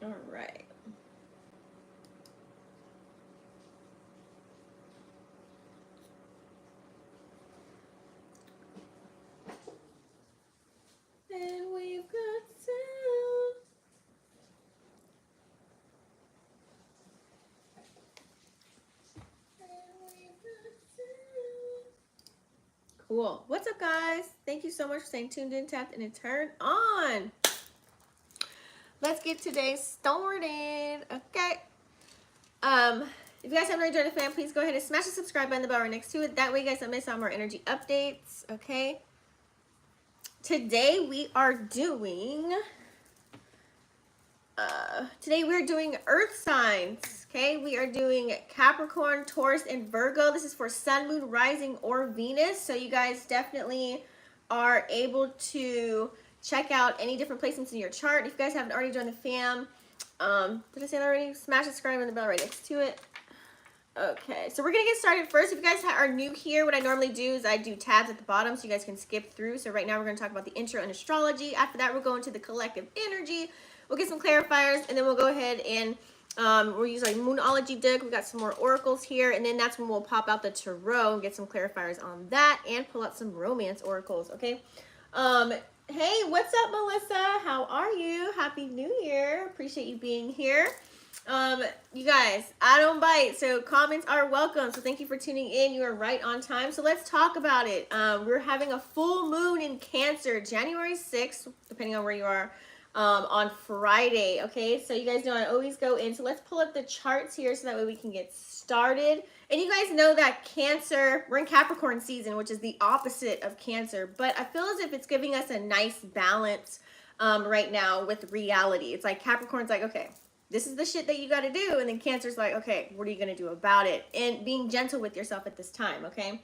All right. And we've got sound. Cool. What's up, guys? Thank you so much for staying tuned in, tapped, and turned on. Let's get today started. Okay. If you guys haven't already joined the fam, please go ahead and smash the subscribe button, the bell right next to it. That way you guys don't miss out more energy updates. Okay. Today we are doing earth signs. Okay, we are doing Capricorn, Taurus, and Virgo. This is for Sun, Moon, Rising, or Venus. So you guys definitely are able to check out any different placements in your chart. If you guys haven't already joined the fam, did I say that already? Smash the subscribe and the bell right next to it. Okay, so we're gonna get started first. If you guys are new here, what I normally do is I do tabs at the bottom so you guys can skip through. So right now we're gonna talk about the intro and astrology. After that, we'll go into the collective energy. We'll get some clarifiers, and then we'll go ahead and we'll use our Moonology deck. We've got some more oracles here, and then that's when we'll pop out the tarot and get some clarifiers on that and pull out some romance oracles, okay? Hey, what's up, Melissa? How are you? Happy New Year. Appreciate you being here. You guys, I don't bite, so comments are welcome. So thank you for tuning in. You are right on time. So let's talk about it. We're having a full moon in Cancer, January 6th, depending on where you are, on Friday. Okay, so you guys know I always go in. So let's pull up the charts here so that way we can get started. And you guys know that Cancer, we're in Capricorn season, which is the opposite of Cancer. But I feel as if it's giving us a nice balance right now with reality. It's like Capricorn's like, okay, this is the shit that you got to do. And then Cancer's like, okay, what are you going to do about it? And being gentle with yourself at this time, okay?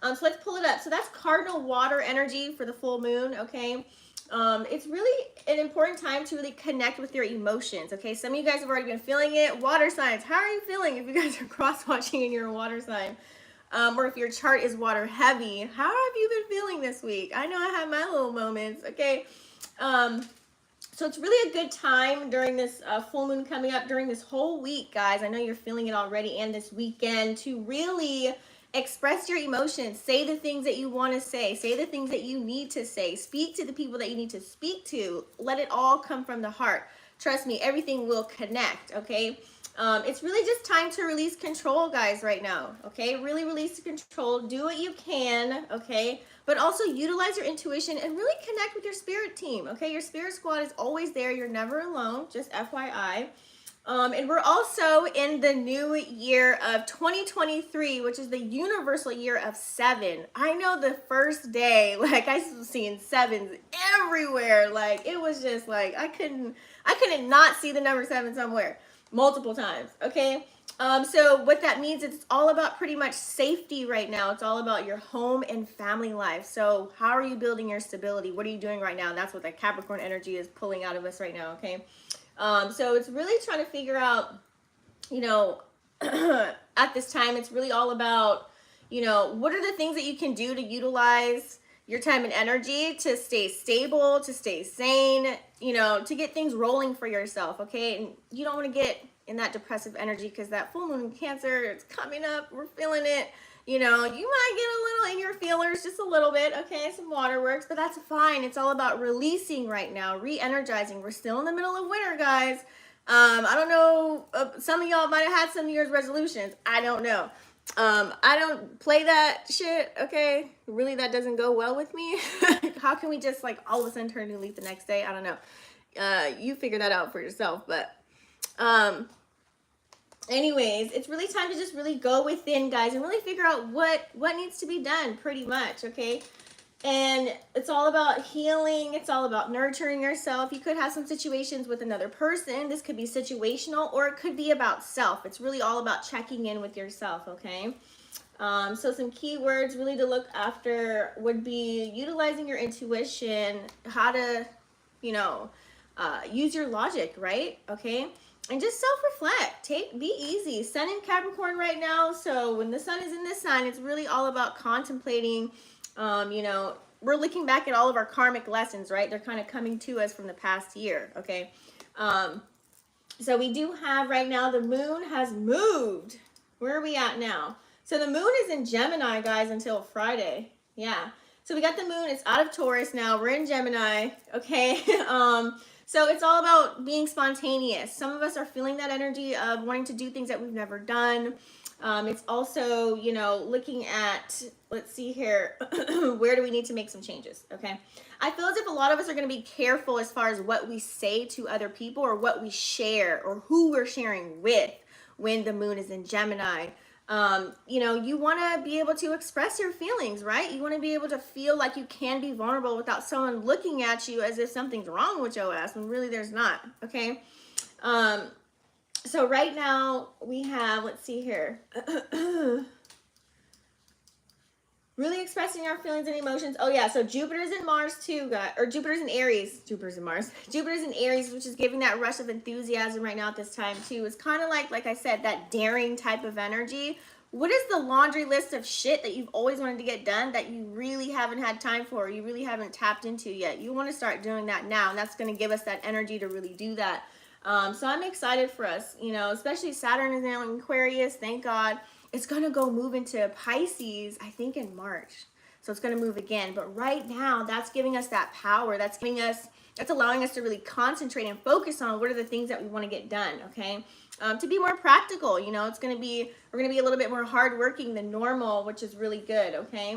So let's pull it up. So that's cardinal water energy for the full moon, okay? It's really an important time to really connect with your emotions, okay? Some of you guys have already been feeling it. Water signs, how are you feeling if you guys are cross-watching and you're a water sign? Or if your chart is water heavy, how have you been feeling this week? I know I had my little moments, okay? So it's really a good time during this full moon coming up, during this whole week, guys. I know you're feeling it already, and this weekend, to really express your emotions. Say the things that you want to say. Say the things that you need to say. Speak to the people that you need to speak to. Let it all come from the heart. Trust me, everything will connect, okay? It's really just time to release control, guys, right now, okay? Really release the control. Do what you can, okay? But also utilize your intuition and really connect with your spirit team, okay? Your spirit squad is always there. You're never alone, just FYI. And we're also in the new year of 2023, which is the universal year of 7. I know the first day, like, I was seeing 7s everywhere. Like, it was just like, I couldn't not see the number 7 somewhere multiple times, okay? So what that means is it's all about pretty much safety right now. It's all about your home and family life. So how are you building your stability? What are you doing right now? And that's what that Capricorn energy is pulling out of us right now, okay? So it's really trying to figure out, you know, at this time, it's really all about, you know, what are the things that you can do to utilize your time and energy to stay stable, to stay sane, you know, to get things rolling for yourself, okay? And you don't want to get in that depressive energy because that full moon in Cancer, it's coming up, we're feeling it. You know, you might get a little in your feelers, just a little bit, okay, some waterworks, but that's fine. It's all about releasing right now, re-energizing. We're still in the middle of winter, guys. I don't know, some of y'all might have had some New Year's resolutions. I don't know. I don't play that shit, okay? Really, that doesn't go well with me. How can we just, like, all of a sudden turn a new leaf the next day? I don't know. You figure that out for yourself, but... anyways, it's really time to just really go within, guys, and really figure out what needs to be done, pretty much, okay? And it's all about healing. It's all about nurturing yourself. You could have some situations with another person. This could be situational, or it could be about self. It's really all about checking in with yourself, okay? So some keywords really to look after would be utilizing your intuition, how to, you know, use your logic, right? Okay. And just self-reflect. Be easy. Sun in Capricorn right now. So when the sun is in this sign, it's really all about contemplating. You know, we're looking back at all of our karmic lessons, right? They're kind of coming to us from the past year. Okay. So we do have right now, the moon has moved. Where are we at now? So the moon is in Gemini, guys, until Friday. Yeah. So we got the moon. It's out of Taurus now. We're in Gemini. Okay. So it's all about being spontaneous. Some of us are feeling that energy of wanting to do things that we've never done. It's also, you know, looking at, let's see here, where do we need to make some changes, okay? I feel as if a lot of us are going to be careful as far as what we say to other people or what we share or who we're sharing with when the moon is in Gemini. You know, you want to be able to express your feelings, right? You want to be able to feel like you can be vulnerable without someone looking at you as if something's wrong with your ass when really there's not, okay? So right now we have, let's see here, really expressing our feelings and emotions. Oh yeah, so Jupiter's in Mars too, guys, or Jupiter's in Aries. Jupiter's in Mars. Jupiter's in Aries, which is giving that rush of enthusiasm right now at this time too. It's kind of like I said, that daring type of energy. What is the laundry list of shit that you've always wanted to get done that you really haven't had time for, or you really haven't tapped into yet? You want to start doing that now, and that's going to give us that energy to really do that. So I'm excited for us, you know, especially Saturn is now in Aquarius, thank God. It's going to go move into Pisces, I think in March. So it's going to move again. But right now, that's giving us that power. That's allowing us to really concentrate and focus on what are the things that we want to get done, okay? To be more practical, you know, we're going to be a little bit more hardworking than normal, which is really good, okay?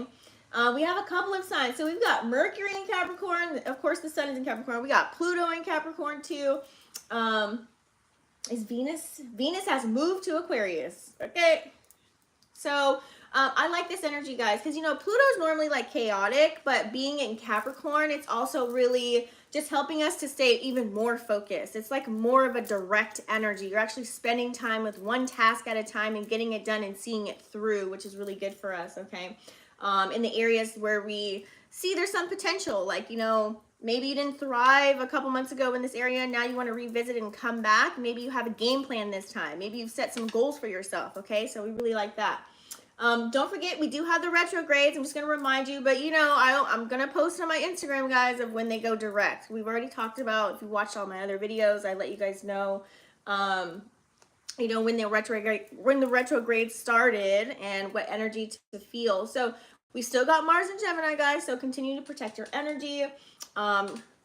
We have a couple of signs. So we've got Mercury in Capricorn. Of course, the sun is in Capricorn. We got Pluto in Capricorn too. Is Venus has moved to Aquarius, okay? So I like this energy, guys, because, you know, Pluto's normally like chaotic, but being in Capricorn, it's also really just helping us to stay even more focused. It's like more of a direct energy. You're actually spending time with one task at a time and getting it done and seeing it through, which is really good for us, okay? In the areas where we see there's some potential, like, you know, maybe you didn't thrive a couple months ago in this area, now you want to revisit and come back. Maybe you have a game plan this time. Maybe you've set some goals for yourself, okay? So we really like that. Don't forget, we do have the retrogrades. I'm just going to remind you, but, you know, I'm going to post on my Instagram, guys, of when they go direct. We've already talked about, if you watched all my other videos, I let you guys know, you know, when the retrograde started and what energy to feel. So we still got Mars and Gemini, guys, so continue to protect your energy.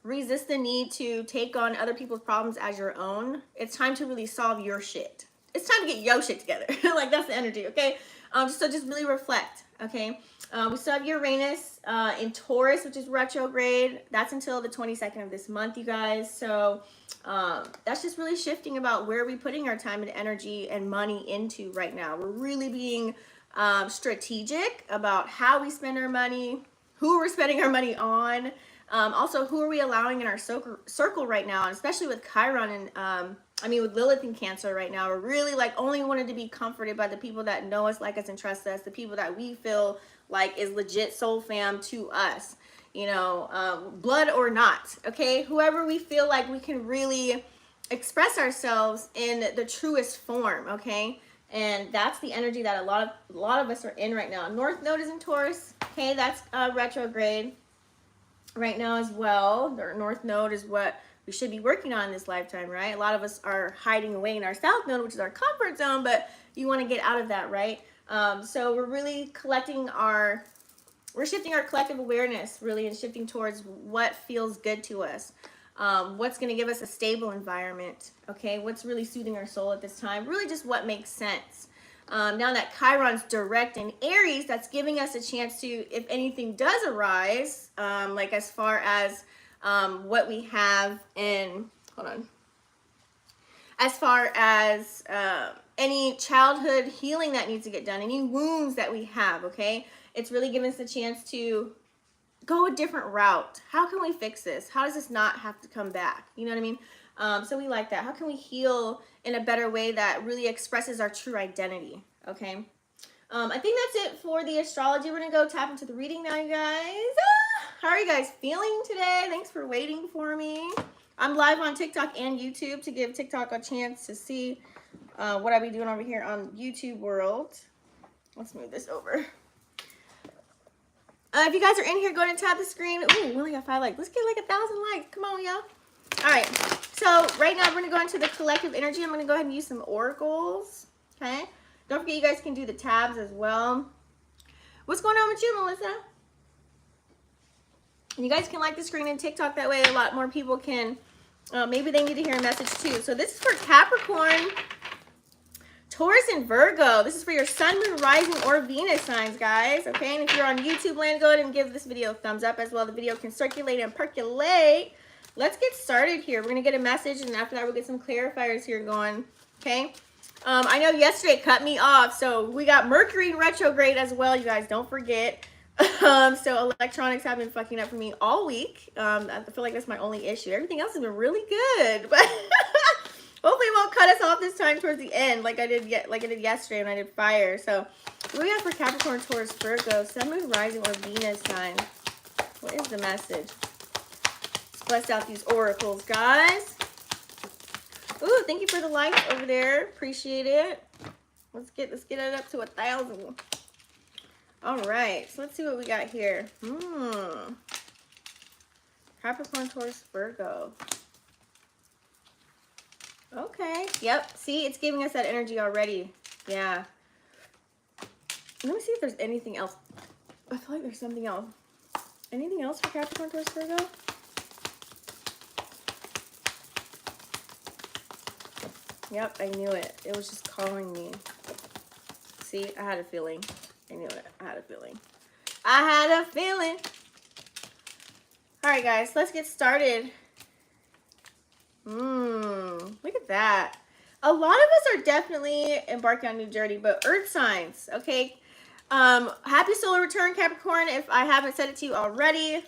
Resist the need to take on other people's problems as your own. It's time to really solve your shit. It's time to get your shit together. Like, that's the energy, okay? So just really reflect, okay? We still have Uranus in Taurus, which is retrograde. That's until the 22nd of this month, you guys. So that's just really shifting about where we're putting our time and energy and money into right now. We're really being strategic about how we spend our money, who we're spending our money on, also who are we allowing in our circle right now, and especially with Chiron and with Lilith in Cancer right now. We're really like only wanted to be comforted by the people that know us, like us, and trust us, the people that we feel like is legit soul fam to us, you know, blood or not, okay? Whoever we feel like we can really express ourselves in the truest form, okay? And that's the energy that a lot of us are in right now. North Node is in Taurus, okay? That's retrograde right now as well. The North Node is what we should be working on in this lifetime, right? A lot of us are hiding away in our South Node, which is our comfort zone, but you want to get out of that, right? So we're really shifting our collective awareness, really, and shifting towards what feels good to us. What's going to give us a stable environment, okay? What's really soothing our soul at this time? Really just what makes sense. Now that Chiron's direct in Aries, that's giving us a chance to, if anything does arise, like as far as what we have in, as far as any childhood healing that needs to get done, any wounds that we have, okay? It's really giving us a chance to go a different route? How can we fix this? How does this not have to come back? You know what I mean? So we like that. How can we heal in a better way that really expresses our true identity? Okay. I think that's it for the astrology. We're going to go tap into the reading now, you guys. How are you guys feeling today? Thanks for waiting for me. I'm live on TikTok and YouTube to give TikTok a chance to see what I be doing over here on YouTube world. Let's move this over. If you guys are in here, go ahead and tap the screen. Ooh, we only got 5 likes. Let's get like 1,000 likes. Come on, y'all. All right. So right now, we're going to go into the collective energy. I'm going to go ahead and use some oracles. Okay. Don't forget, you guys can do the tabs as well. What's going on with you, Melissa? And you guys can like the screen and TikTok. That way, a lot more people can, maybe they need to hear a message too. So this is for Capricorn, Taurus, and Virgo. This is for your sun, moon, rising, or Venus signs, guys. Okay, and if you're on YouTube land, go ahead and give this video a thumbs up as well. The video can circulate and percolate. Let's get started here. We're going to get a message, and after that, we'll get some clarifiers here going. Okay. I know yesterday it cut me off, so we got Mercury in retrograde as well, you guys. Don't forget. So electronics have been fucking up for me all week. I feel like that's my only issue. Everything else has been really good, but hopefully it won't cut us off this time towards the end, like I did yesterday when I did fire. So what we got for Capricorn, Taurus, Virgo, Sun, Moon, Rising, or Venus sign? What is the message? Let's bless out these oracles, guys. Ooh, thank you for the likes over there. Appreciate it. Let's get it up to 1,000. All right, so let's see what we got here. Capricorn, Taurus, Virgo. Okay. Yep. See, it's giving us that energy already. Yeah. Let me see if there's anything else. I feel like there's something else. Anything else for Capricorn, Taurus, Virgo? Yep, I knew it. It was just calling me. See, I had a feeling. I knew it. I had a feeling. I had a feeling. All right, guys, let's get started. Look at that. A lot of us are definitely embarking on a new journey, but earth signs, okay? Happy solar return, Capricorn. If I haven't said it to you already,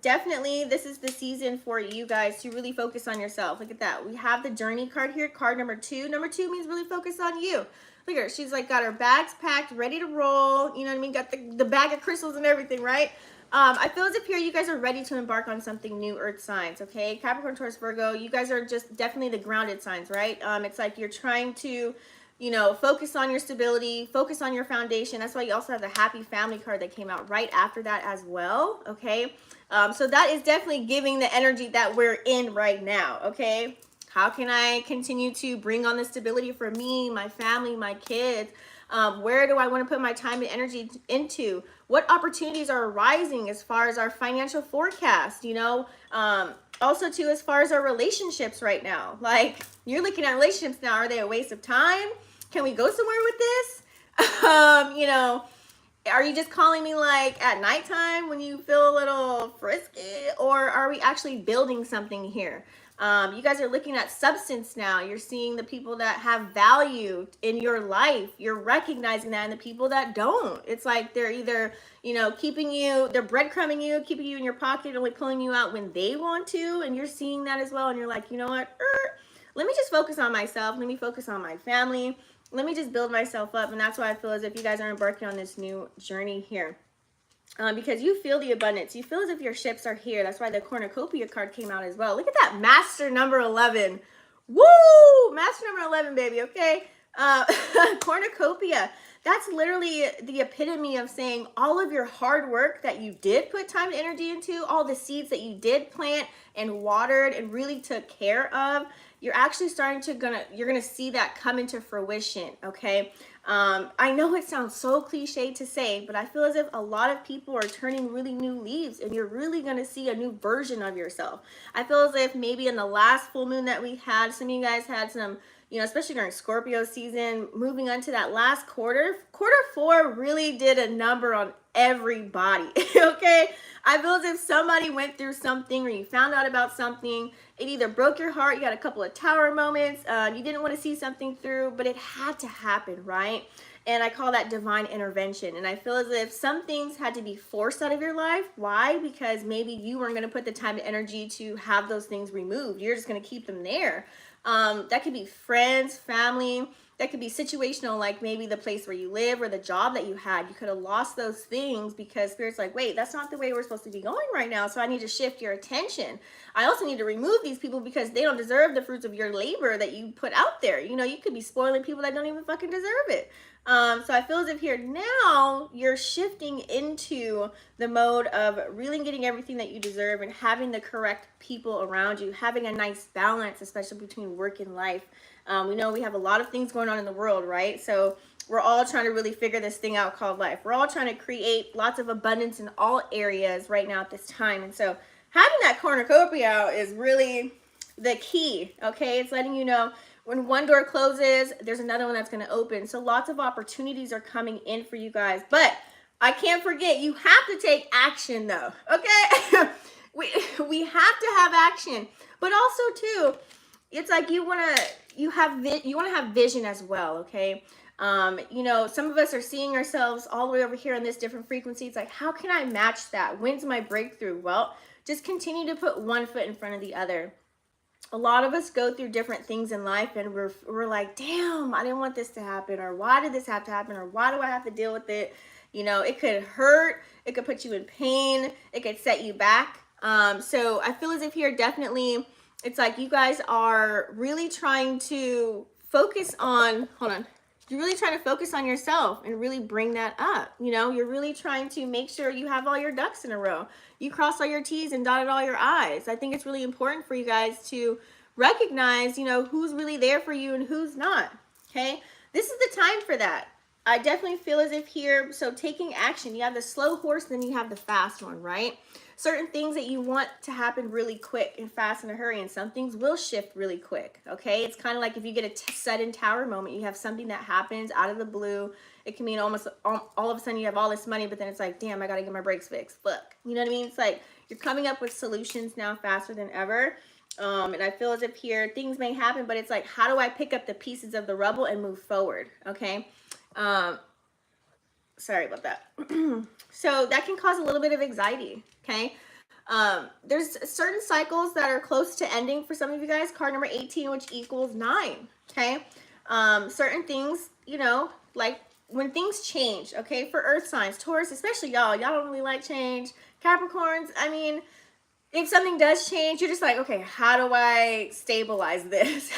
definitely this is the season for you guys to really focus on yourself. Look at that. We have the journey card here, card number 2. Number 2 means really focus on you. Look at her. She's like got her bags packed, ready to roll. You know what I mean? Got the bag of crystals and everything, right? I feel as if here you guys are ready to embark on something new, earth signs, okay? Capricorn, Taurus, Virgo, you guys are just definitely the grounded signs, right? It's like you're trying to, you know, focus on your stability, focus on your foundation. That's why you also have the happy family card that came out right after that as well, okay? So that is definitely giving the energy that we're in right now, okay? How can I continue to bring on the stability for me, my family, my kids? Where do I want to put my time and energy into? What opportunities are arising as far as our financial forecast, you know? Also, too, as far as our relationships right now. Like, you're looking at relationships now. Are they a waste of time? Can we go somewhere with this? You know, are you just calling me like at nighttime when you feel a little frisky? Or are we actually building something here? You guys are looking at substance now. You're seeing the people that have value in your life. You're recognizing that, and the people that don't. It's like they're either, you know, keeping you, they're breadcrumbing you, keeping you in your pocket, only pulling you out when they want to. And you're seeing that as well. And you're like, you know what? Let me just focus on myself. Let me focus on my family. Let me just build myself up. And that's why I feel as if you guys are embarking on this new journey here. Because you feel the abundance. You feel as if your ships are here. That's why the cornucopia card came out as well. Look at that, master number 11. Woo! Master number 11, baby, okay? Cornucopia. That's literally the epitome of saying all of your hard work that you did put time and energy into, all the seeds that you did plant and watered and really took care of, you're actually you're gonna see that come into fruition, okay? I know it sounds so cliche to say, but I feel as if a lot of people are turning really new leaves, and you're really going to see a new version of yourself. I feel as if maybe in the last full moon that we had, some of you guys had some, you know, especially during Scorpio season, moving on to that last quarter. Quarter 4 really did a number on everybody, okay? I feel as if somebody went through something, or you found out about something. It either broke your heart, you got a couple of tower moments, you didn't want to see something through, but it had to happen, right? And I call that divine intervention. And I feel as if some things had to be forced out of your life. Why? Because maybe you weren't going to put the time and energy to have those things removed. You're just going to keep them there. That could be friends, family. That could be situational, like maybe the place where you live or the job that you had. You could have lost those things because Spirit's like, wait, that's not the way we're supposed to be going right now. So I need to shift your attention. I also need to remove these people because they don't deserve the fruits of your labor that you put out there. You know, you could be spoiling people that don't even fucking deserve it. So I feel as if here now you're shifting into the mode of really getting everything that you deserve and having the correct people around you, having a nice balance, especially between work and life. We know we have a lot of things going on in the world, right? So we're all trying to really figure this thing out called life. We're all trying to create lots of abundance in all areas right now at this time. And so having that cornucopia out is really the key, okay? It's letting you know when one door closes, there's another one that's going to open. So lots of opportunities are coming in for you guys. But I can't forget, you have to take action though, okay? we have to have action. But also too, it's like you want to have vision as well, okay? You know, some of us are seeing ourselves all the way over here on this different frequency. It's like, how can I match that? When's my breakthrough? Well, just continue to put one foot in front of the other. A lot of us go through different things in life and we're like, damn, I didn't want this to happen, or why did this have to happen, or why do I have to deal with it? You know, it could hurt, it could put you in pain, it could set you back. So I feel as if here definitely, it's like you guys are really trying to focus on, you're really trying to focus on yourself and really bring that up. You know, you're really trying to make sure you have all your ducks in a row. You crossed all your T's and dotted all your I's. I think it's really important for you guys to recognize, you know, who's really there for you and who's not, okay? This is the time for that. I definitely feel as if here, so taking action, you have the slow horse, then you have the fast one, right? Certain things that you want to happen really quick and fast in a hurry, and some things will shift really quick, okay? It's kind of like if you get a sudden tower moment, you have something that happens out of the blue. It can mean almost all of a sudden you have all this money, but then it's like, damn, I got to get my brakes fixed. Fuck. You know what I mean? It's like you're coming up with solutions now faster than ever. And I feel as if here things may happen, but it's like, how do I pick up the pieces of the rubble and move forward? Okay. Sorry about that. So that can cause a little bit of anxiety. Okay. There's certain cycles that are close to ending for some of you guys. Card number 18, which equals 9. Okay. Certain things, you know, like when things change, okay, for earth signs, Taurus, especially y'all don't really like change. Capricorns, I mean, if something does change, you're just like, okay, how do I stabilize this?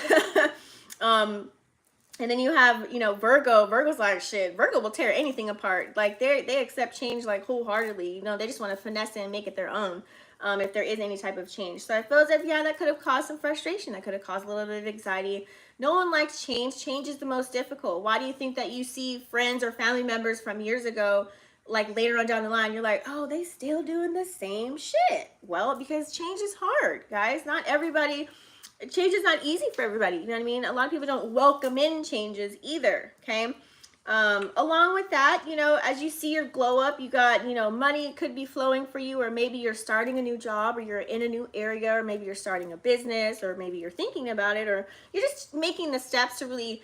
And then you have, you know, Virgo. Virgo's like, shit, Virgo will tear anything apart. Like, they accept change, like, wholeheartedly. You know, they just want to finesse it and make it their own, if there is any type of change. So I feel as if, yeah, that could have caused some frustration. That could have caused a little bit of anxiety. No one likes change. Change is the most difficult. Why do you think that you see friends or family members from years ago, like, later on down the line, you're like, oh, they still doing the same shit? Well, because change is hard, guys. Not everybody... Change is not easy for everybody, you know what I mean? A lot of people don't welcome in changes either, okay? Along with that, you know, as you see your glow up, you got, you know, money could be flowing for you, or maybe you're starting a new job, or you're in a new area, or maybe you're starting a business, or maybe you're thinking about it, or you're just making the steps to really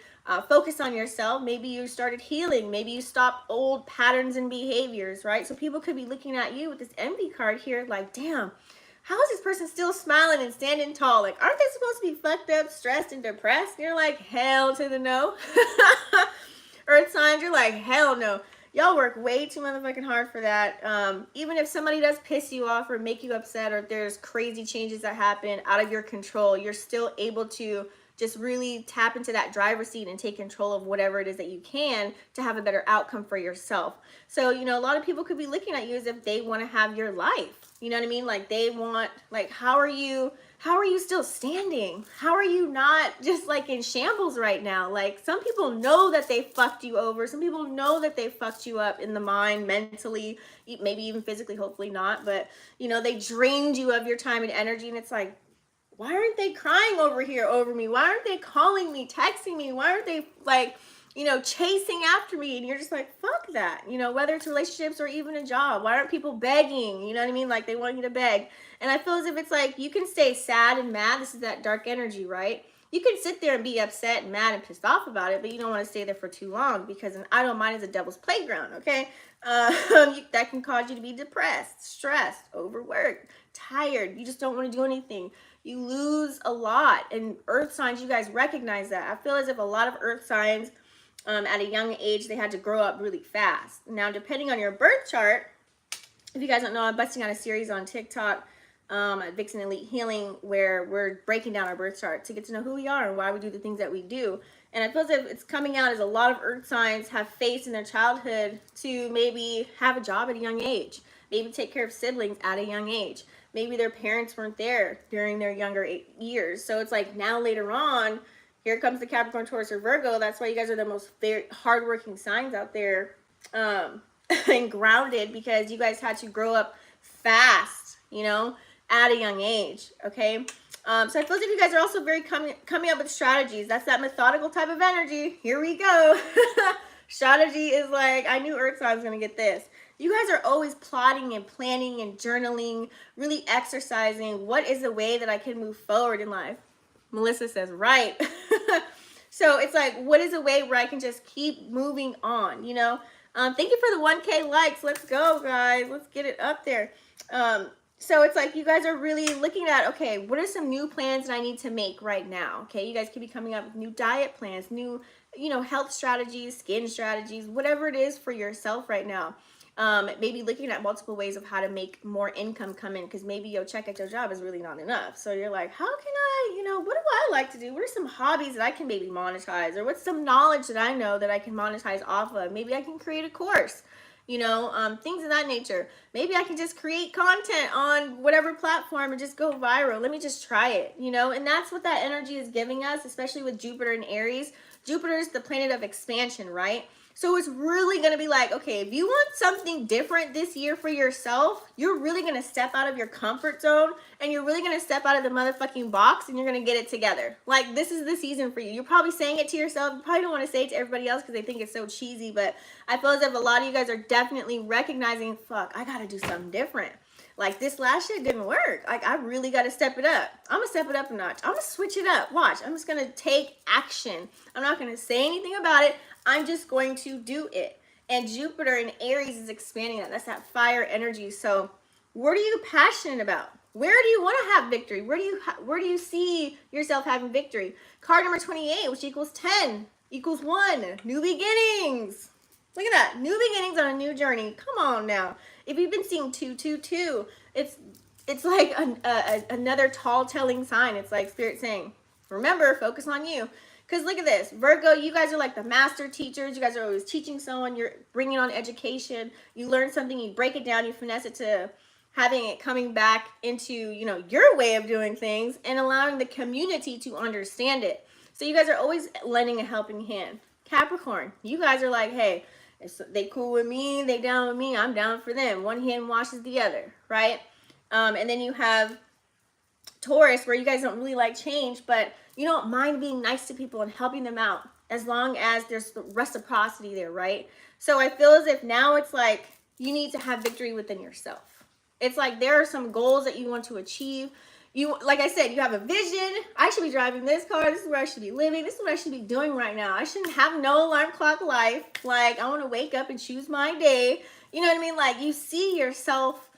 focus on yourself. Maybe you started healing. Maybe you stopped old patterns and behaviors, right? So people could be looking at you with this envy card here like, damn, how is this person still smiling and standing tall? Like, aren't they supposed to be fucked up, stressed, and depressed? And you're like, hell to the no. Earth signs, you're like, hell no. Y'all work way too motherfucking hard for that. Even if somebody does piss you off or make you upset, or if there's crazy changes that happen out of your control, you're still able to just really tap into that driver's seat and take control of whatever it is that you can to have a better outcome for yourself. So, you know, a lot of people could be looking at you as if they want to have your life. You know what I mean? Like, they want, like, how are you still standing? How are you not just like in shambles right now? Like, some people know that they fucked you over. Some people know that they fucked you up in the mind, mentally, maybe even physically, hopefully not. But, you know, they drained you of your time and energy. And it's like, why aren't they crying over here over me? Why aren't they calling me, texting me? Why aren't they, like, you know, chasing after me? And you're just like, fuck that. You know, whether it's relationships or even a job, why aren't people begging? You know what I mean? Like, they want you to beg. And I feel as if it's like, you can stay sad and mad. This is that dark energy, right? You can sit there and be upset and mad and pissed off about it, but you don't want to stay there for too long, because an idle mind is a devil's playground, okay? That can cause you to be depressed, stressed, overworked, tired. You just don't want to do anything. You lose a lot. And earth signs, you guys recognize that. I feel as if a lot of earth signs, at a young age, they had to grow up really fast. Now, depending on your birth chart, if you guys don't know, I'm busting out a series on TikTok, at Vixen Elite Healing, where we're breaking down our birth chart to get to know who we are and why we do the things that we do. And I feel as if it's coming out as a lot of earth signs have faced in their childhood to maybe have a job at a young age, maybe take care of siblings at a young age. Maybe their parents weren't there during their younger years. So it's like now later on, here comes the Capricorn, Taurus, or Virgo. That's why you guys are the most very hardworking signs out there, and grounded, because you guys had to grow up fast, you know, at a young age, okay? So I feel as if you guys are also very coming up with strategies. That's that methodical type of energy. Here we go. Strategy is like, I knew Earth sign was going to get this. You guys are always plotting and planning and journaling, really exercising. What is the way that I can move forward in life? Melissa says, right. So it's like, what is a way where I can just keep moving on, you know? Thank you for the 1K likes. Let's go, guys. Let's get it up there. So it's like you guys are really looking at, okay, what are some new plans that I need to make right now? Okay, you guys could be coming up with new diet plans, new, you know, health strategies, skin strategies, whatever it is for yourself right now. Maybe looking at multiple ways of how to make more income come in, because maybe your check at your job is really not enough. So you're like, how can I, you know, what do I like to do? What are some hobbies that I can maybe monetize? Or what's some knowledge that I know that I can monetize off of? Maybe I can create a course, you know, things of that nature. Maybe I can just create content on whatever platform and just go viral. Let me just try it, you know? And that's what that energy is giving us, especially with Jupiter and Aries. Jupiter is the planet of expansion, right? So it's really going to be like, okay, if you want something different this year for yourself, you're really going to step out of your comfort zone, and you're really going to step out of the motherfucking box, and you're going to get it together. Like, this is the season for you. You're probably saying it to yourself. You probably don't want to say it to everybody else because they think it's so cheesy, but I feel as if a lot of you guys are definitely recognizing, fuck, I got to do something different. Like, this last shit didn't work. Like, I really got to step it up. I'm going to step it up a notch. I'm going to switch it up. Watch. I'm just going to take action. I'm not going to say anything about it. I'm just going to do it. And Jupiter in Aries is expanding that. That's that fire energy. So what are you passionate about? Where do you want to have victory? Where do you see yourself having victory? Card number 28, which equals 10, equals 1. New beginnings. Look at that. New beginnings on a new journey. Come on now. If you've been seeing 222, it's like another tall telling sign. It's like Spirit saying, remember, focus on you. Because look at this. Virgo, you guys are like the master teachers. You guys are always teaching someone. You're bringing on education. You learn something. You break it down. You finesse it to having it coming back into, you know, your way of doing things and allowing the community to understand it. So you guys are always lending a helping hand. Capricorn, you guys are like, hey, they cool with me, they down with me, I'm down for them. One hand washes the other, right? And then you have Taurus, where you guys don't really like change, but you don't mind being nice to people and helping them out as long as there's the reciprocity there, right? So I feel as if now it's like you need to have victory within yourself. It's like there are some goals that you want to achieve. You, like I said, you have a vision. I should be driving this car. This is where I should be living. This is what I should be doing right now. I shouldn't have no alarm clock life. Like, I want to wake up and choose my day. You know what I mean? Like, you see yourself,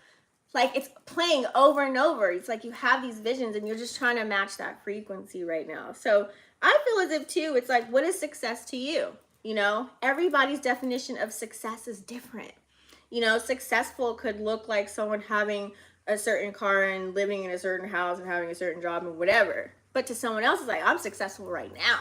like, it's playing over and over. It's like you have these visions and you're just trying to match that frequency right now. So I feel as if, too, it's like, what is success to you? You know, everybody's definition of success is different. You know, successful could look like someone having a certain car and living in a certain house and having a certain job and whatever. But to someone else, it's like, I'm successful right now.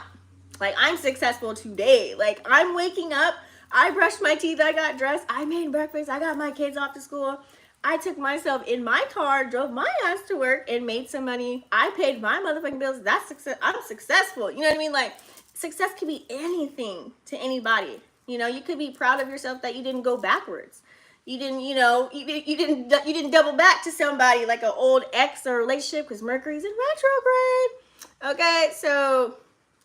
Like, I'm successful today. Like, I'm waking up. I brushed my teeth. I got dressed. I made breakfast. I got my kids off to school. I took myself in my car, drove my ass to work, and made some money. I paid my motherfucking bills. That's success. I'm successful. You know what I mean? Like, success could be anything to anybody. You know, you could be proud of yourself that you didn't go backwards. You didn't, you know, you didn't double back to somebody like an old ex or relationship because Mercury's in retrograde. Okay, so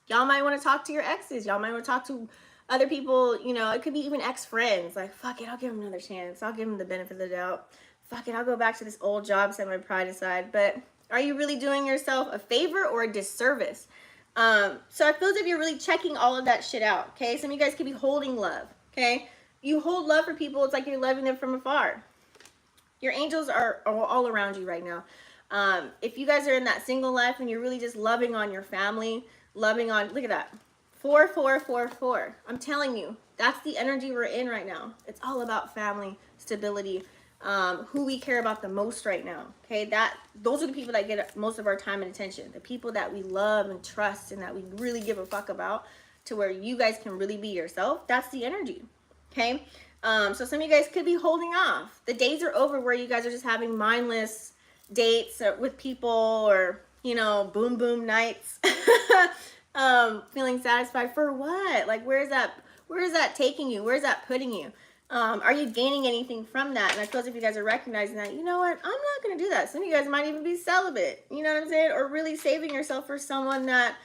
y'all might want to talk to your exes. Y'all might want to talk to other people. You know, it could be even ex-friends. Like, fuck it, I'll give them another chance. I'll give them the benefit of the doubt. Fuck it, I'll go back to this old job, set my pride aside. But are you really doing yourself a favor or a disservice? So I feel as if you're really checking all of that shit out, okay? Some of you guys could be holding love, okay? You hold love for people, it's like you're loving them from afar. Your angels are all around you right now. If you guys are in that single life and you're really just loving on your family, loving on, look at that, 4, 4, 4, 4. I'm telling you, that's the energy we're in right now. It's all about family, stability, who we care about the most right now. Okay, those are the people that get most of our time and attention. The people that we love and trust and that we really give a fuck about, to where you guys can really be yourself. That's the energy. Okay. So some of you guys could be holding off. The days are over where you guys are just having mindless dates with people, or, you know, boom boom nights. Feeling satisfied for what? Like, where is that taking you? Where's that putting you? Are you gaining anything from that? And I feel as if you guys are recognizing that, you know what, I'm not going to do that. Some of you guys might even be celibate, you know what I'm saying? Or really saving yourself for someone that,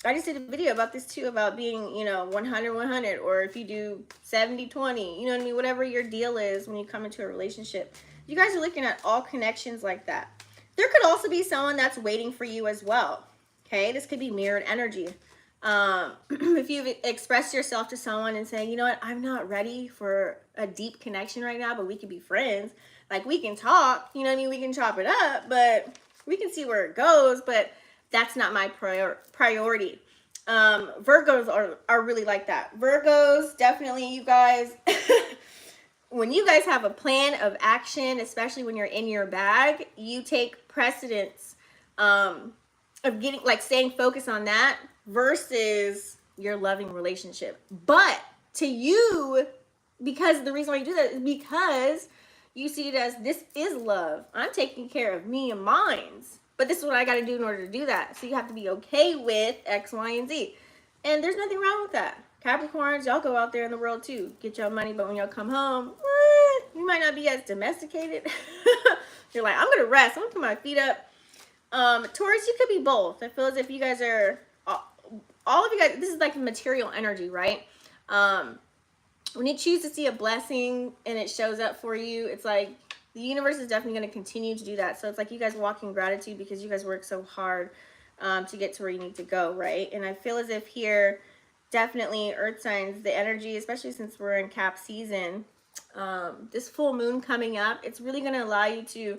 I just did a video about this too, about being, you know, 100, 100, or if you do 70, 20, you know what I mean? Whatever your deal is when you come into a relationship. You guys are looking at all connections like that. There could also be someone that's waiting for you as well. Okay, this could be mirrored energy. If you've expressed yourself to someone and saying, you know what, I'm not ready for a deep connection right now, but we could be friends. Like, we can talk, you know what I mean? We can chop it up, but we can see where it goes, but that's not my priority. Virgos are really like that. Virgos, definitely, you guys, when you guys have a plan of action, especially when you're in your bag, you take precedence of getting, like, staying focused on that versus your loving relationship. But to you, because the reason why you do that is because you see it as, this is love. I'm taking care of me and mine's. But this is what I got to do in order to do that. So you have to be okay with X, Y, and Z. And there's nothing wrong with that. Capricorns, y'all go out there in the world too. Get y'all money, but when y'all come home, you might not be as domesticated. You're like, I'm going to rest. I'm going to put my feet up. Taurus, you could be both. I feel as if you guys are, all of you guys, this is like material energy, right? When you choose to see a blessing and it shows up for you, it's like, the universe is definitely going to continue to do that. So it's like you guys walk in gratitude because you guys work so hard to get to where you need to go, right? And I feel as if here, definitely earth signs, the energy, especially since we're in Cap season, this full moon coming up, it's really going to allow you to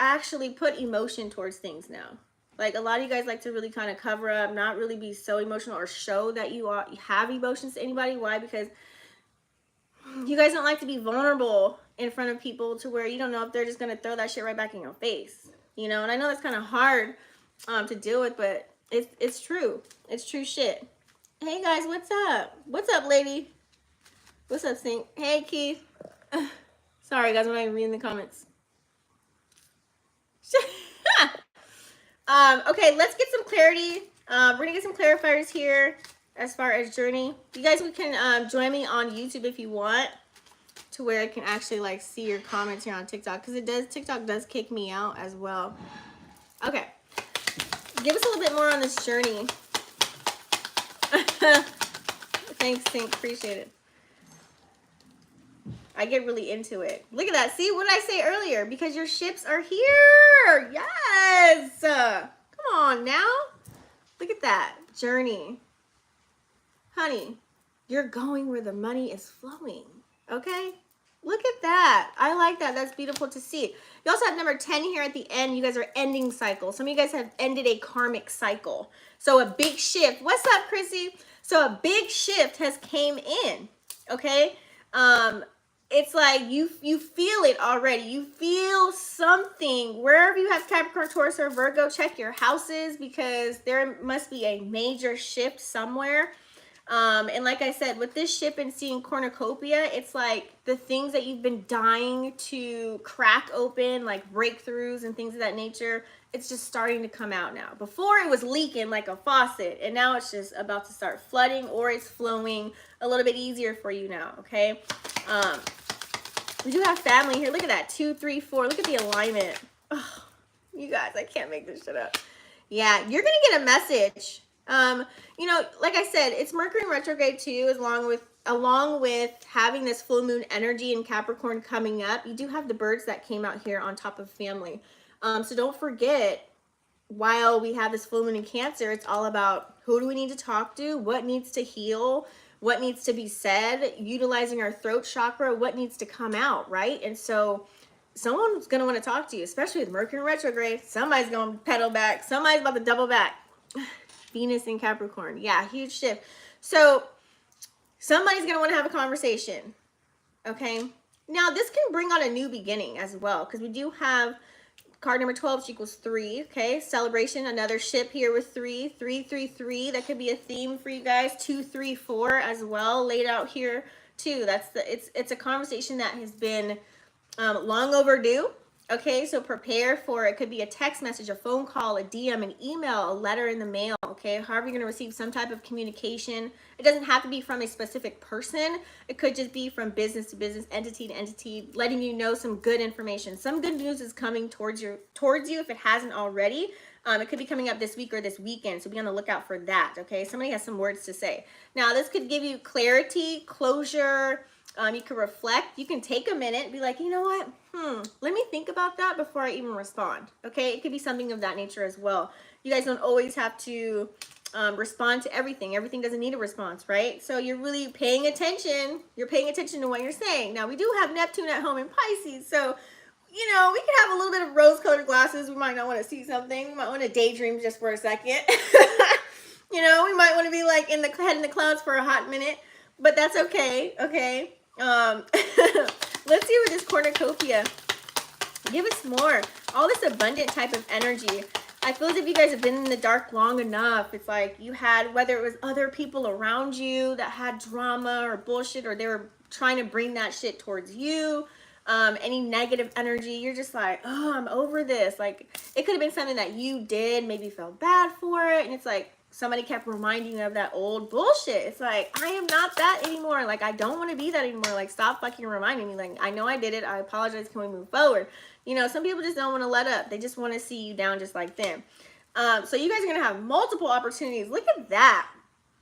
actually put emotion towards things now. Like, a lot of you guys like to really kind of cover up, not really be so emotional or show that you have emotions to anybody. Why? Because you guys don't like to be vulnerable in front of people to where you don't know if they're just going to throw that shit right back in your face, you know? And I know that's kind of hard to deal with, but it's true. It's true shit. Hey guys, what's up? What's up, lady? What's up, Sink? Hey, Keith. Sorry guys, I'm not even reading the comments. Okay, let's get some clarity. We're gonna get some clarifiers here as far as journey. You guys, we can join me on YouTube if you want, to where I can actually like see your comments here on TikTok, because TikTok does kick me out as well. Okay, give us a little bit more on this journey. Thanks, Sink, appreciate it. I get really into it. Look at that. See, what did I say earlier? Because your ships are here. Yes. Come on now. Look at that journey. Honey, you're going where the money is flowing. Okay? Look at that. I like that. That's beautiful to see. You also have number 10 here at the end. You guys are ending cycle. Some of you guys have ended a karmic cycle. So a big shift. What's up, Chrissy? So a big shift has came in. Okay? It's like you feel it already. You feel something. Wherever you have Capricorn, Taurus, or Virgo, check your houses, because there must be a major shift somewhere. And like I said, with this ship and seeing cornucopia, it's like the things that you've been dying to crack open, like breakthroughs and things of that nature, it's just starting to come out now. Before it was leaking like a faucet, and now it's just about to start flooding, or it's flowing a little bit easier for you now, okay? We do have family here. Look at that, 2, 3, 4. Look at the alignment. Oh, you guys, I can't make this shit up. Yeah, you're gonna get a message. You know, like I said, it's Mercury in retrograde too, along with having this full moon energy in Capricorn coming up. You do have the birds that came out here on top of family. So don't forget while we have this full moon in Cancer, it's all about who do we need to talk to, what needs to heal, what needs to be said, utilizing our throat chakra, what needs to come out, right? And so someone's going to want to talk to you, especially with Mercury retrograde. Somebody's going to pedal back. Somebody's about to double back. Venus in Capricorn. Yeah, huge shift. So somebody's going to want to have a conversation, okay? Now, this can bring on a new beginning as well, because we do have card number 12, which equals 3, okay? Celebration, another ship here with 3, 3, 3, 3. That could be a theme for you guys. 2, 3, 4 as well, laid out here too. That's the it's a conversation that has been long overdue. Okay, so prepare for it. Could be a text message, a phone call, a DM, an email, a letter in the mail. Okay, however you're going to receive some type of communication. It doesn't have to be from a specific person. It could just be from business to business, entity to entity, letting you know some good information. Some good news is coming towards you if it hasn't already. It could be coming up this week or this weekend, so be on the lookout for that. Okay, somebody has some words to say. Now, this could give you clarity, closure. You can reflect. You can take a minute and be like, you know what? Let me think about that before I even respond. Okay, it could be something of that nature as well. You guys don't always have to respond to everything. Everything doesn't need a response, right? So you're really paying attention. You're paying attention to what you're saying. Now, we do have Neptune at home in Pisces, so you know, we could have a little bit of rose-colored glasses. We might not want to see something. We might want to daydream just for a second. You know, we might want to be like in the head in the clouds for a hot minute, but that's okay. Okay. Let's see what this cornucopia. Give us more. All this abundant type of energy. I feel as if you guys have been in the dark long enough. It's like you had, whether it was other people around you that had drama or bullshit, or they were trying to bring that shit towards you. Any negative energy, you're just like, oh, I'm over this. Like, it could have been something that you did, maybe felt bad for it, and it's like somebody kept reminding you of that old bullshit. It's like, I am not that anymore. Like, I don't want to be that anymore. Like, stop fucking reminding me. Like, I know I did it. I apologize. Can we move forward? You know, some people just don't want to let up. They just want to see you down just like them. So you guys are going to have multiple opportunities. Look at that.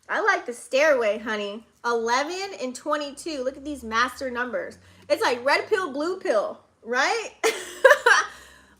I like the stairway, honey. 11 and 22. Look at these master numbers. It's like red pill, blue pill, right?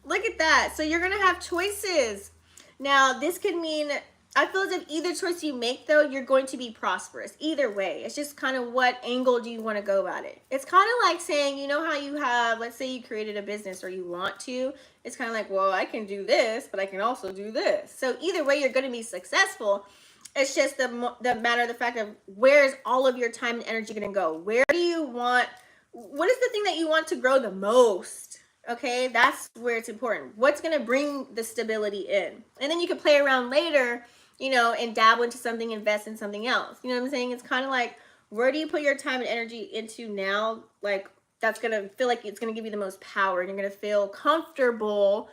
Look at that. So you're going to have choices. Now, this could mean, I feel as if either choice you make, though, you're going to be prosperous. Either way. It's just kind of what angle do you want to go about it. It's kind of like saying, you know how you have, let's say you created a business or you want to. It's kind of like, well, I can do this, but I can also do this. So either way, you're going to be successful. It's just the matter of the fact of where's all of your time and energy going to go? Where do you want, what is the thing that you want to grow the most? Okay, that's where it's important. What's going to bring the stability in? And then you can play around later, you know, and dabble into something, invest in something else. You know what I'm saying? It's kind of like, where do you put your time and energy into now? Like, that's going to feel like it's going to give you the most power. And you're going to feel comfortable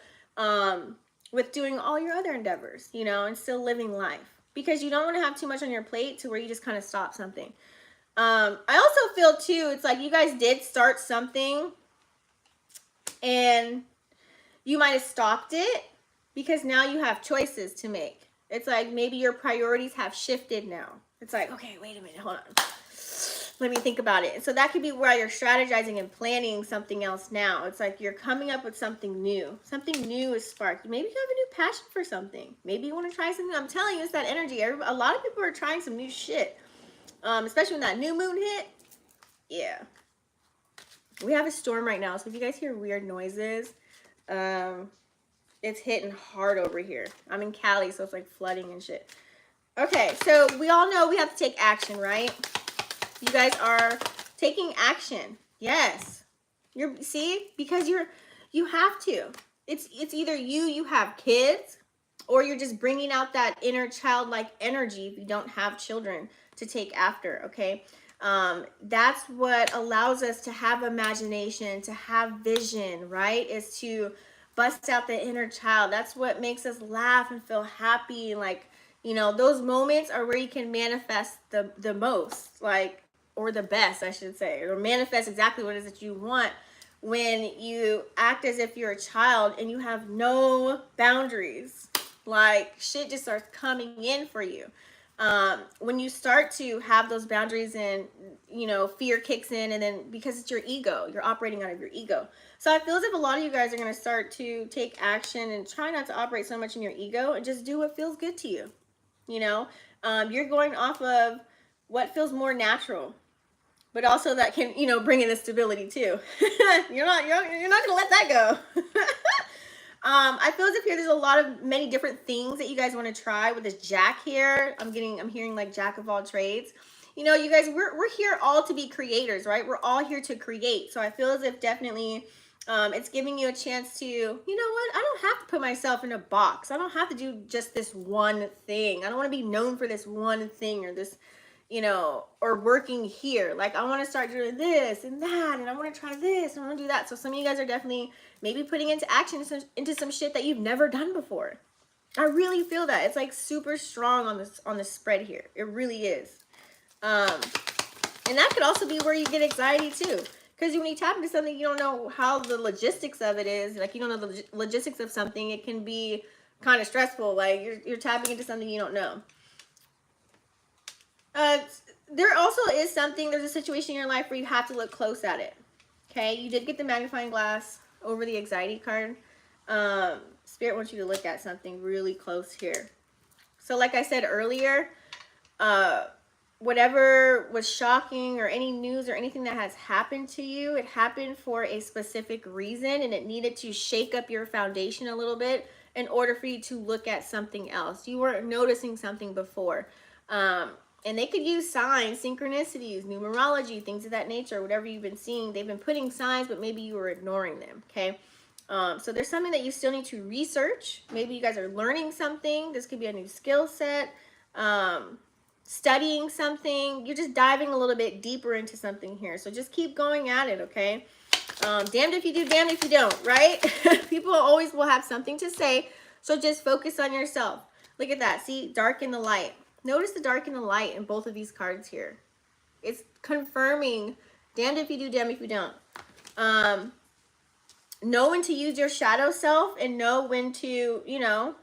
with doing all your other endeavors, you know, and still living life. Because you don't want to have too much on your plate to where you just kind of stop something. I also feel too, it's like you guys did start something and you might have stopped it because now you have choices to make. It's like maybe your priorities have shifted now. It's like, okay, wait a minute, hold on. Let me think about it. So that could be where you're strategizing and planning something else now. It's like you're coming up with something new. Something new is sparked. Maybe you have a new passion for something. Maybe you want to try something. I'm telling you, it's that energy. A lot of people are trying some new shit. Especially when that new moon hit. Yeah. We have a storm right now. So if you guys hear weird noises, it's hitting hard over here. I'm in Cali, so it's like flooding and shit. Okay, so we all know we have to take action, right? You guys are taking action. Yes. Because you have to. It's either you have kids, or you're just bringing out that inner childlike energy if you don't have children to take after, okay? That's what allows us to have imagination, to have vision, right? Is to bust out the inner child. That's what makes us laugh and feel happy. Like, you know, those moments are where you can manifest the most, like, or the best, I should say, or manifest exactly what it is that you want when you act as if you're a child and you have no boundaries. Like, shit just starts coming in for you. when you start to have those boundaries and, you know, fear kicks in, and then because it's your ego, you're operating out of your ego. So I feel as if a lot of you guys are going to start to take action and try not to operate so much in your ego and just do what feels good to you. You know, you're going off of what feels more natural, but also that can, you know, bring in the stability too. you're not gonna let that go. I feel as if here there's a lot of many different things that you guys want to try with this Jack here. I'm hearing like Jack of all trades. You know, you guys, we're here all to be creators, right? We're all here to create. So I feel as if definitely it's giving you a chance to, you know what? I don't have to put myself in a box. I don't have to do just this one thing. I don't want to be known for this one thing or this, you know, or working here. Like, I want to start doing this and that, and I want to try this, and I want to do that. So some of you guys are definitely maybe putting into action into some shit that you've never done before. I really feel that. It's like super strong on this spread here. It really is. And that could also be where you get anxiety too. Because when you tap into something, you don't know how the logistics of it is. Like, you don't know the logistics of something. It can be kind of stressful. Like, you're tapping into something you don't know. There also is something, there's a situation in your life where you have to look close at it. Okay, you did get the magnifying glass over the anxiety card. Spirit wants you to look at something really close here. So like I said earlier, whatever was shocking or any news or anything that has happened to you, it happened for a specific reason, and it needed to shake up your foundation a little bit in order for you to look at something else. You weren't noticing something before. And they could use signs, synchronicities, numerology, things of that nature, whatever you've been seeing. They've been putting signs, but maybe you were ignoring them, okay? So there's something that you still need to research. Maybe you guys are learning something. This could be a new skill set, studying something. You're just diving a little bit deeper into something here. So just keep going at it, okay? Damned if you do, damned if you don't, right? People always will have something to say, so just focus on yourself. Look at that. See, dark and the light. Notice the dark and the light in both of these cards here. It's confirming, damned if you do, damned if you don't. Know when to use your shadow self and know when to, you know,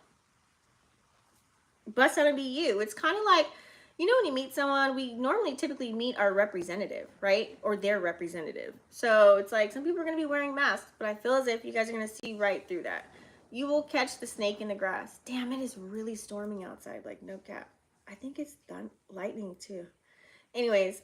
bust out and be you. It's kind of like, you know, when you meet someone, we normally typically meet our representative, right? Or their representative. So it's like some people are going to be wearing masks, but I feel as if you guys are going to see right through that. You will catch the snake in the grass. Damn, it is really storming outside, like no cap. I think it's lightning too. Anyways,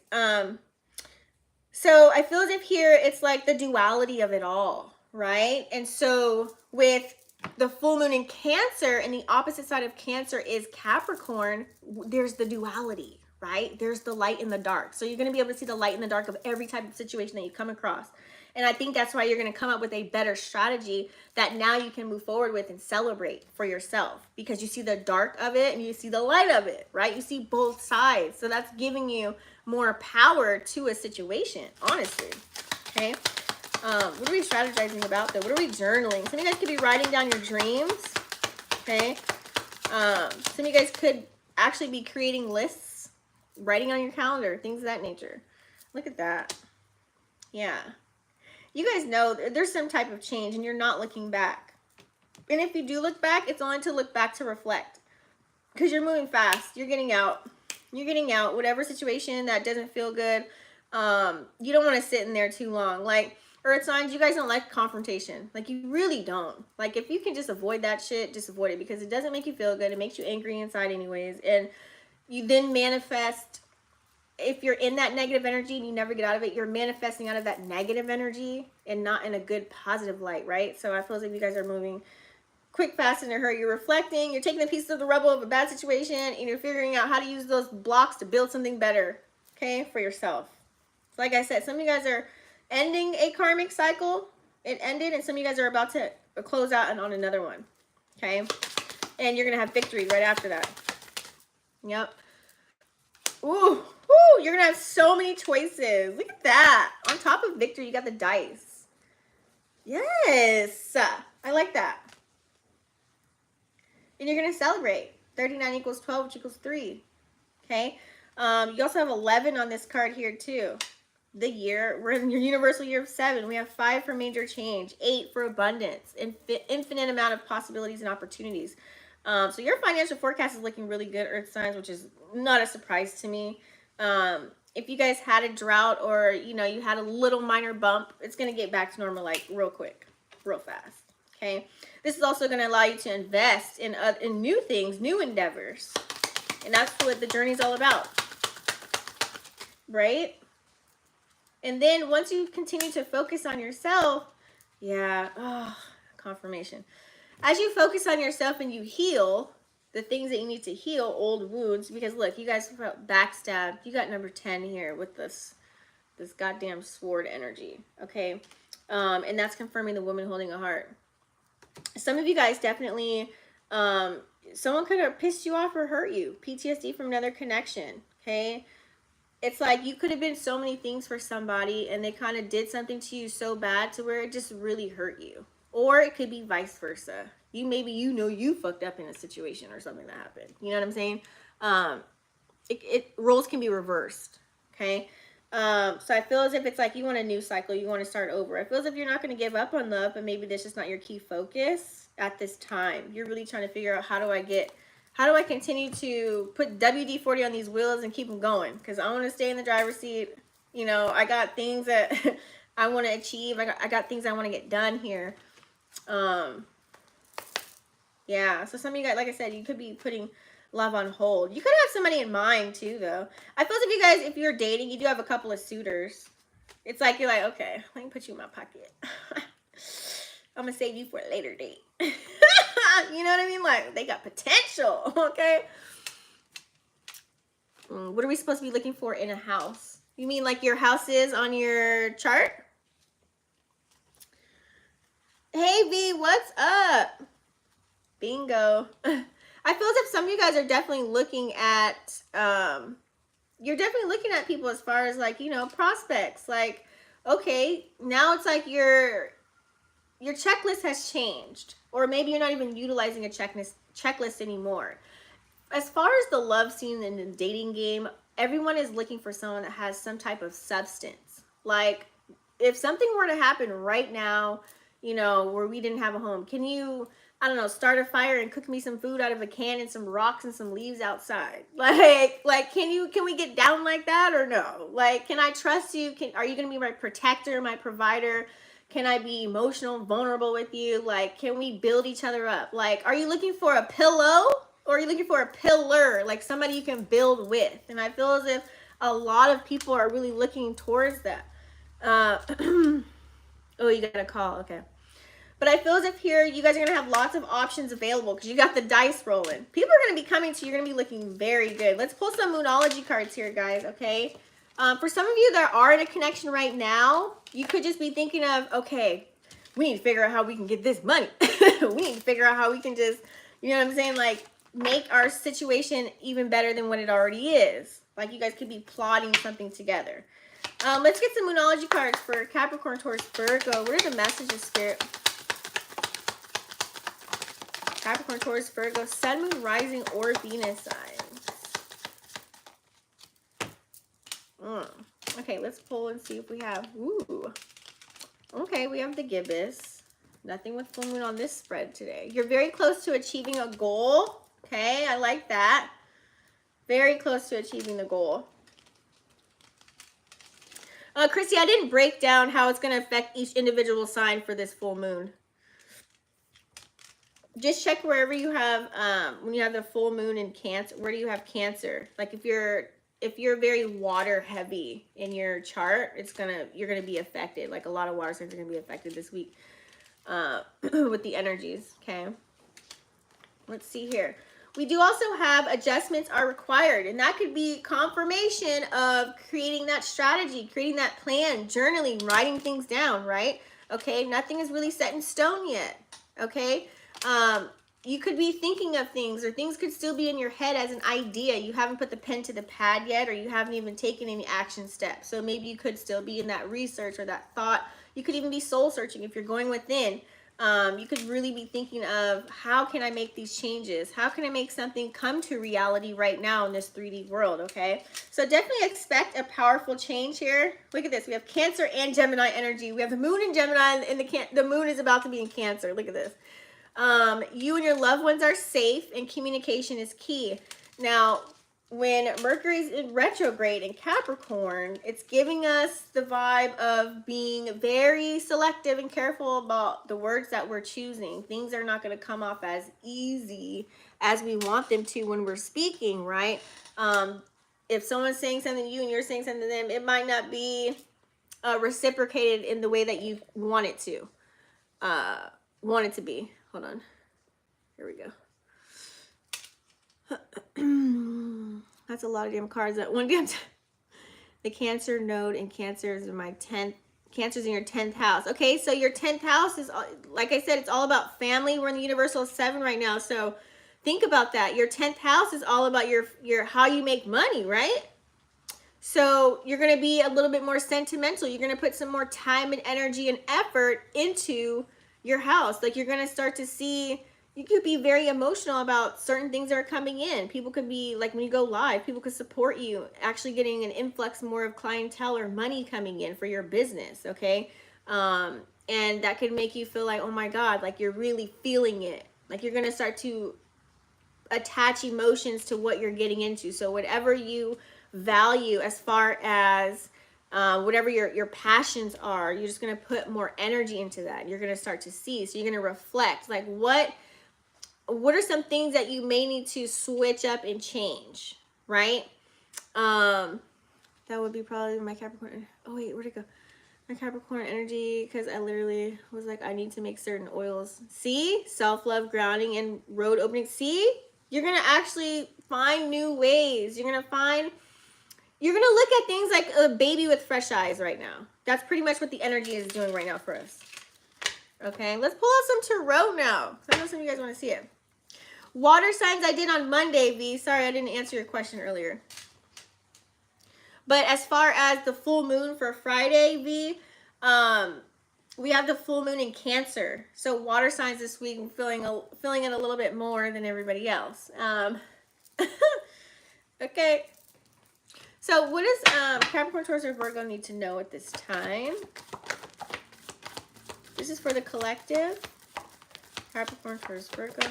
so I feel as if here it's like the duality of it all, right? And so with the full moon in Cancer, and the opposite side of Cancer is Capricorn, there's the duality, right? There's the light and the dark. So you're going to be able to see the light and the dark of every type of situation that you come across. And I think that's why you're going to come up with a better strategy that now you can move forward with and celebrate for yourself, because you see the dark of it and you see the light of it, right? You see both sides. So that's giving you more power to a situation, honestly. Okay. What are we strategizing about though? What are we journaling? Some of you guys could be writing down your dreams. Okay. Some of you guys could actually be creating lists, writing on your calendar, things of that nature. Look at that. Yeah. You guys know there's some type of change and you're not looking back. And if you do look back, it's only to look back to reflect, because you're moving fast. You're getting out. You're getting out. Whatever situation that doesn't feel good, you don't want to sit in there too long. Like, Earth signs, you guys don't like confrontation. Like, you really don't. Like, if you can just avoid that shit, just avoid it, because it doesn't make you feel good. It makes you angry inside anyways. And you then manifest. If you're in that negative energy and you never get out of it, you're manifesting out of that negative energy and not in a good positive light, right? So I feel as if you guys are moving quick, fast, in a hurry. You're reflecting, you're taking the pieces of the rubble of a bad situation, and you're figuring out how to use those blocks to build something better, okay, for yourself. Like I said, some of you guys are ending a karmic cycle. It ended, and some of you guys are about to close out and on another one, okay? And you're going to have victory right after that. Yep. Ooh. Woo, you're going to have so many choices. Look at that. On top of victory, you got the dice. Yes. I like that. And you're going to celebrate. 39 equals 12, which equals 3. Okay. You also have 11 on this card here, too. The year. We're in your universal year of 7. We have 5 for major change. 8 for abundance. Infinite amount of possibilities and opportunities. So your financial forecast is looking really good, Earth signs, which is not a surprise to me. If you guys had a drought or, you know, you had a little minor bump, it's going to get back to normal like real quick, real fast. Okay. This is also going to allow you to invest in new things, new endeavors. And that's what the journey is all about. Right? And then once you continue to focus on yourself, yeah, oh, confirmation. As you focus on yourself and you heal the things that you need to heal, old wounds, because look, you guys felt backstabbed. You got number 10 here with this goddamn sword energy, okay? And that's confirming the woman holding a heart. Some of you guys definitely, someone could have pissed you off or hurt you. PTSD from another connection, okay? It's like you could have been so many things for somebody and they kind of did something to you so bad to where it just really hurt you. Or it could be vice versa. Maybe you fucked up in a situation or something that happened. You know what I'm saying? Roles can be reversed, okay? So I feel as if it's like you want a new cycle, you want to start over. I feel as if you're not going to give up on love, but maybe this is not your key focus at this time. You're really trying to figure out how do I continue to put WD-40 on these wheels and keep them going? Because I want to stay in the driver's seat. You know, I got things that I want to achieve. I got things I want to get done here. Yeah, so some of you guys, like I said, you could be putting love on hold. You could have somebody in mind too, though. I feel as if you guys, if you're dating, you do have a couple of suitors. It's like you're like, okay, let me put you in my pocket. I'm gonna save you for a later date. You know what I mean? Like, they got potential, okay? What are we supposed to be looking for in a house? You mean like your house is on your chart? Hey, V, what's up? Bingo. I feel as if some of you guys are definitely looking at, you're definitely looking at people as far as like, you know, prospects. Like, okay, now it's like your checklist has changed. Or maybe you're not even utilizing a checklist anymore. As far as the love scene in the dating game, everyone is looking for someone that has some type of substance. Like, if something were to happen right now, you know, where we didn't have a home, can you, I don't know, start a fire and cook me some food out of a can and some rocks and some leaves outside? Like, can we get down like that or no? Like, can I trust you? Are you going to be my protector, my provider? Can I be emotional, vulnerable with you? Like, can we build each other up? Like, are you looking for a pillow or are you looking for a pillar? Like somebody you can build with? And I feel as if a lot of people are really looking towards that. Oh, you got a call. Okay. But I feel as if here you guys are going to have lots of options available because you got the dice rolling. People are going to be coming to you. You're going to be looking very good. Let's pull some Moonology cards here, guys, okay? For some of you that are in a connection right now, you could just be thinking of, okay, we need to figure out how we can get this money. We need to figure out how we can just, you know what I'm saying, like make our situation even better than what it already is. Like you guys could be plotting something together. Let's get some Moonology cards for Capricorn, Taurus, Virgo. What are the messages, Spirit? Capricorn, Taurus, Virgo, Sun, Moon, Rising, or Venus signs. Okay, let's pull and see if we have, ooh. Okay, we have the gibbous. Nothing with full moon on this spread today. You're very close to achieving a goal. Okay, I like that. Very close to achieving the goal. Chrissy, I didn't break down how it's going to affect each individual sign for this full moon. Just check wherever you have, when you have the full moon in Cancer, where do you have Cancer? Like if you're very water heavy in your chart, you're gonna be affected. Like a lot of water signs are gonna be affected this week with the energies. Okay, let's see here. We do also have adjustments are required, and that could be confirmation of creating that strategy, creating that plan, journaling, writing things down, right? Okay, nothing is really set in stone yet. Okay. You could be thinking of things, or things could still be in your head as an idea. You haven't put the pen to the pad yet, or you haven't even taken any action steps. So maybe you could still be in that research or that thought. You could even be soul searching if you're going within. You could really be thinking of, how can I make these changes? How can I make something come to reality right now in this 3D world, okay? So definitely expect a powerful change here. Look at this. We have Cancer and Gemini energy. We have the moon in Gemini, and the moon is about to be in Cancer. Look at this. You and your loved ones are safe, and communication is key. Now, when Mercury's in retrograde in Capricorn, it's giving us the vibe of being very selective and careful about the words that we're choosing. Things are not going to come off as easy as we want them to when we're speaking, right? If someone's saying something to you and you're saying something to them, it might not be reciprocated in the way that you want it to. Be. Hold on. Here we go. That's a lot of damn cards at one damn time. The Cancer node and Cancer is in my 10th. Cancer's in your 10th house. Okay, so your 10th house is, like I said, it's all about family. We're in the universal 7 right now, so think about that. Your 10th house is all about your how you make money, right? So you're going to be a little bit more sentimental. You're going to put some more time and energy and effort into your house. Like, you're going to start to see, you could be very emotional about certain things that are coming in. People could be, like, when you go live, people could support you, actually getting an influx more of clientele or money coming in for your business, okay? And that could make you feel like, oh my God, like you're really feeling it. Like, you're going to start to attach emotions to what you're getting into. So whatever you value as far as whatever your passions are, you're just going to put more energy into that. You're going to start to see. So you're going to reflect, like, what are some things that you may need to switch up and change, right? That would be probably my Capricorn. Oh wait, where'd it go? My Capricorn energy, because I literally was like, I need to make certain oils. See? Self-love, grounding, and road opening. See? You're going to actually find new ways. You're going to look at things like a baby with fresh eyes right now. That's pretty much what the energy is doing right now for us. Okay, let's pull out some tarot now. I know some of you guys want to see it. Water signs I did on Monday, V. Sorry, I didn't answer your question earlier. But as far as the full moon for Friday, V, we have the full moon in Cancer. So water signs this week, I'm feeling it a little bit more than everybody else. Okay. So what does Capricorn, Taurus, or Virgo need to know at this time? This is for the collective. Capricorn, Taurus, Virgo.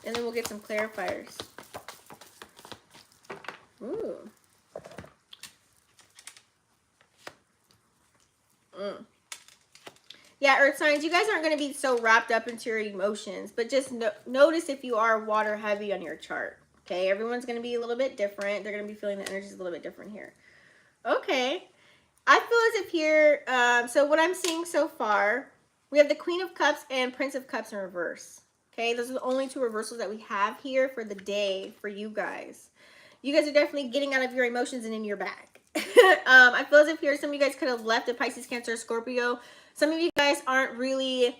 And then we'll get some clarifiers. Ooh. Yeah, earth signs, you guys aren't going to be so wrapped up into your emotions, but just notice if you are water heavy on your chart. Okay, everyone's going to be a little bit different. They're going to be feeling the energies a little bit different here. Okay, I feel as if here, so what I'm seeing so far, we have the Queen of Cups and Prince of Cups in reverse. Okay, those are the only two reversals that we have here for the day for you guys. You guys are definitely getting out of your emotions and in your bag. I feel as if here some of you guys could have left a Pisces, Cancer, Scorpio. Some of you guys aren't really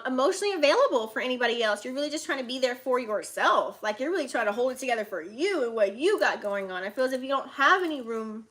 emotionally available for anybody else. You're really just trying to be there for yourself. Like, you're really trying to hold it together for you and what you got going on. I feel as if you don't have any room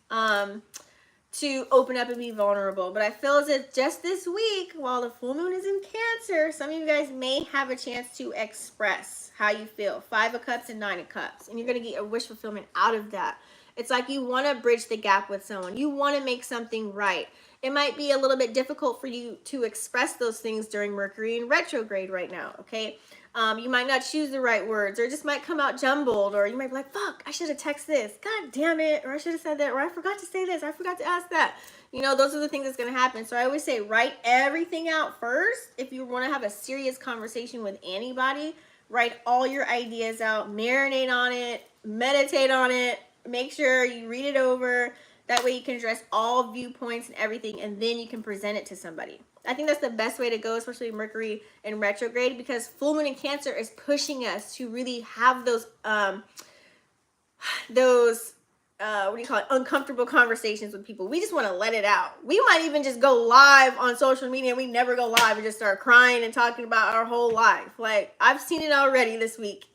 to open up and be vulnerable. But I feel as if just this week, while the full moon is in Cancer, some of you guys may have a chance to express how you feel. 5 of Cups and 9 of Cups. And you're going to get a wish fulfillment out of that. It's like you want to bridge the gap with someone. You want to make something right. It might be a little bit difficult for you to express those things during Mercury in retrograde right now, okay? You might not choose the right words, or it just might come out jumbled, or you might be like, fuck, I should have texted this. God damn it. Or I should have said that, or I forgot to say this. I forgot to ask that. You know, those are the things that's going to happen. So I always say write everything out first. If you want to have a serious conversation with anybody, write all your ideas out, marinate on it, meditate on it, make sure you read it over. That way you can address all viewpoints and everything, and then you can present it to somebody. I think that's the best way to go, especially Mercury in retrograde, because full moon in Cancer is pushing us to really have those what do you call it, uncomfortable conversations with people. We just want to let it out. We might even just go live on social media. We never go live and just start crying and talking about our whole life. Like, I've seen it already this week.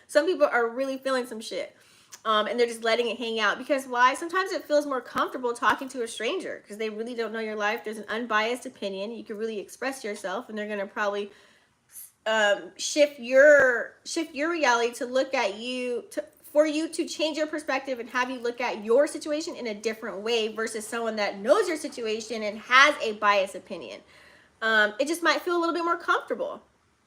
Some people are really feeling some shit. And they're just letting it hang out. Because why? Sometimes it feels more comfortable talking to a stranger because they really don't know your life. There's an unbiased opinion. You can really express yourself, and they're going to probably shift your reality to look at you for you to change your perspective and have you look at your situation in a different way versus someone that knows your situation and has a biased opinion. It just might feel a little bit more comfortable,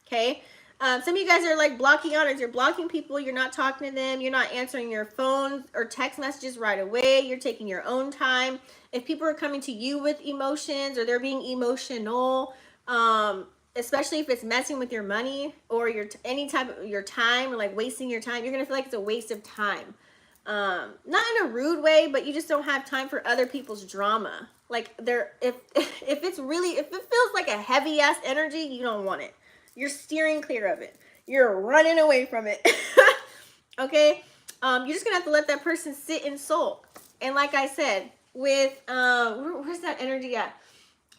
okay? Some of you guys are like blocking out as you're blocking people. You're not talking to them. You're not answering your phone or text messages right away. You're taking your own time. If people are coming to you with emotions or they're being emotional, especially if it's messing with your money or your any type of your time or like wasting your time, you're gonna feel like it's a waste of time. Not in a rude way, but you just don't have time for other people's drama. Like if it feels like a heavy ass energy, you don't want it. You're steering clear of it. You're running away from it. Okay? You're just gonna have to let that person sit and sulk. And like I said, with where's that energy at?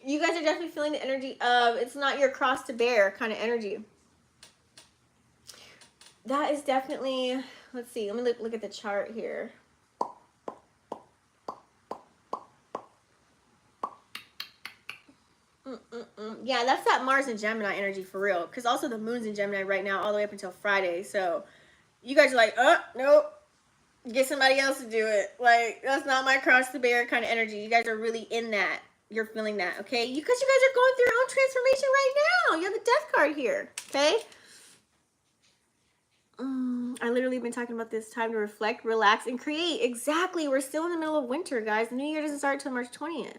You guys are definitely feeling the energy of it's not your cross to bear kind of energy. That is definitely, let's see, let me look at the chart here. Yeah, that's that Mars and Gemini energy for real. Because also the moon's in Gemini right now all the way up until Friday. So you guys are like, nope. Get somebody else to do it. Like, that's not my cross to bear kind of energy. You guys are really in that. You're feeling that, okay? Because you guys are going through your own transformation right now. You have the death card here, okay? I literally been talking about this time to reflect, relax, and create. Exactly. We're still in the middle of winter, guys. The new year doesn't start until March 20th.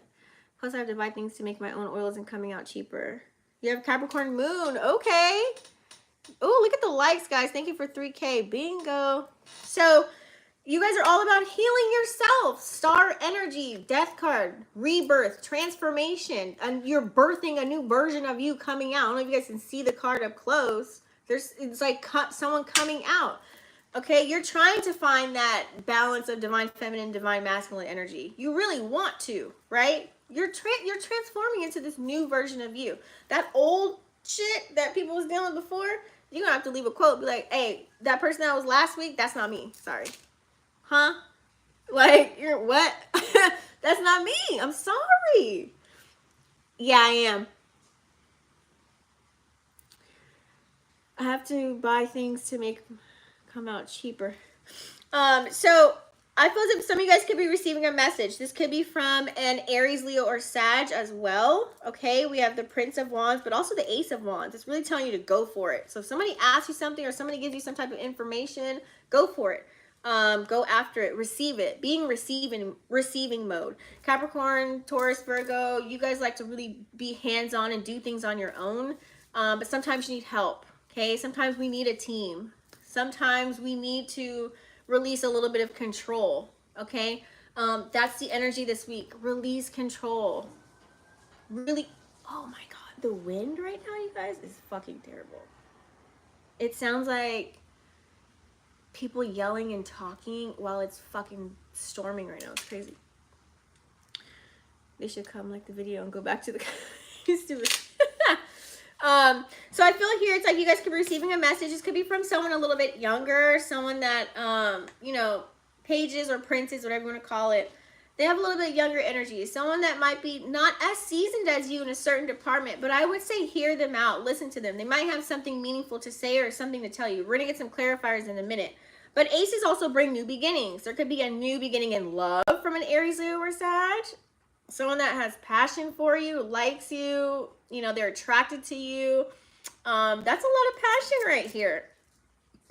Plus, I have to buy things to make my own oils and coming out cheaper. You have Capricorn moon. Okay. Oh, look at the likes, guys. Thank you for 3K. Bingo. So, you guys are all about healing yourself. Star energy, death card, rebirth, transformation. And you're birthing a new version of you coming out. I don't know if you guys can see the card up close. It's like someone coming out. Okay, you're trying to find that balance of divine feminine, divine masculine energy. You really want to, right? You're transforming into this new version of you. That old shit that people was dealing with before, you're gonna have to leave a quote, be like, hey, that person that was last week, that's not me. Sorry. Huh? Like, you're what? That's not me. I'm sorry. Yeah, I am. I have to buy things to make come out cheaper. So I feel as if some of you guys could be receiving a message. This could be from an Aries, Leo, or Sag as well. Okay, we have the Prince of Wands, but also the Ace of Wands. It's really telling you to go for it. So if somebody asks you something or somebody gives you some type of information, go for it. Go after it, receive it, being receiving mode. Capricorn, Taurus, Virgo, you guys like to really be hands-on and do things on your own. But sometimes you need help. Okay, sometimes we need a team. Sometimes we need to release a little bit of control. Okay, that's the energy this week. Release control. Really, oh my God, the wind right now, you guys, is fucking terrible. It sounds like people yelling and talking while it's fucking storming right now. It's crazy. They should come like the video and go back to the stupid. So I feel here it's like you guys could be receiving a message. This could be from someone a little bit younger, someone that you know, pages or princes, whatever you want to call it. They have a little bit younger energy. Someone that might be not as seasoned as you in a certain department, but I would say hear them out, listen to them. They might have something meaningful to say or something to tell you. We're gonna get some clarifiers in a minute. But aces also bring new beginnings. There could be a new beginning in love from an Aries, Leo, or Sag. Someone that has passion for you, likes you, you know, they're attracted to you. That's a lot of passion right here.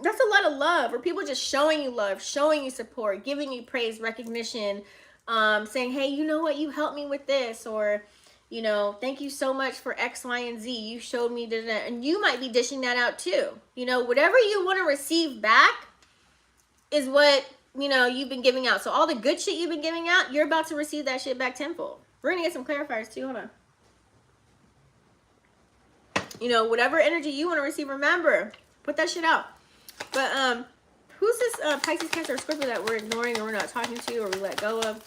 That's a lot of love, or people just showing you love, showing you support, giving you praise, recognition, saying, hey, you know what, you helped me with this, or, you know, thank you so much for X, Y, and Z. You showed me that, and you might be dishing that out too. You know, whatever you want to receive back is what, you know, you've been giving out. So all the good shit you've been giving out, you're about to receive that shit back tenfold. We're gonna get some clarifiers too. Hold on. You know, whatever energy you want to receive, remember, put that shit out. But who's this Pisces, Cancer, or Scorpio that we're ignoring or we're not talking to or we let go of?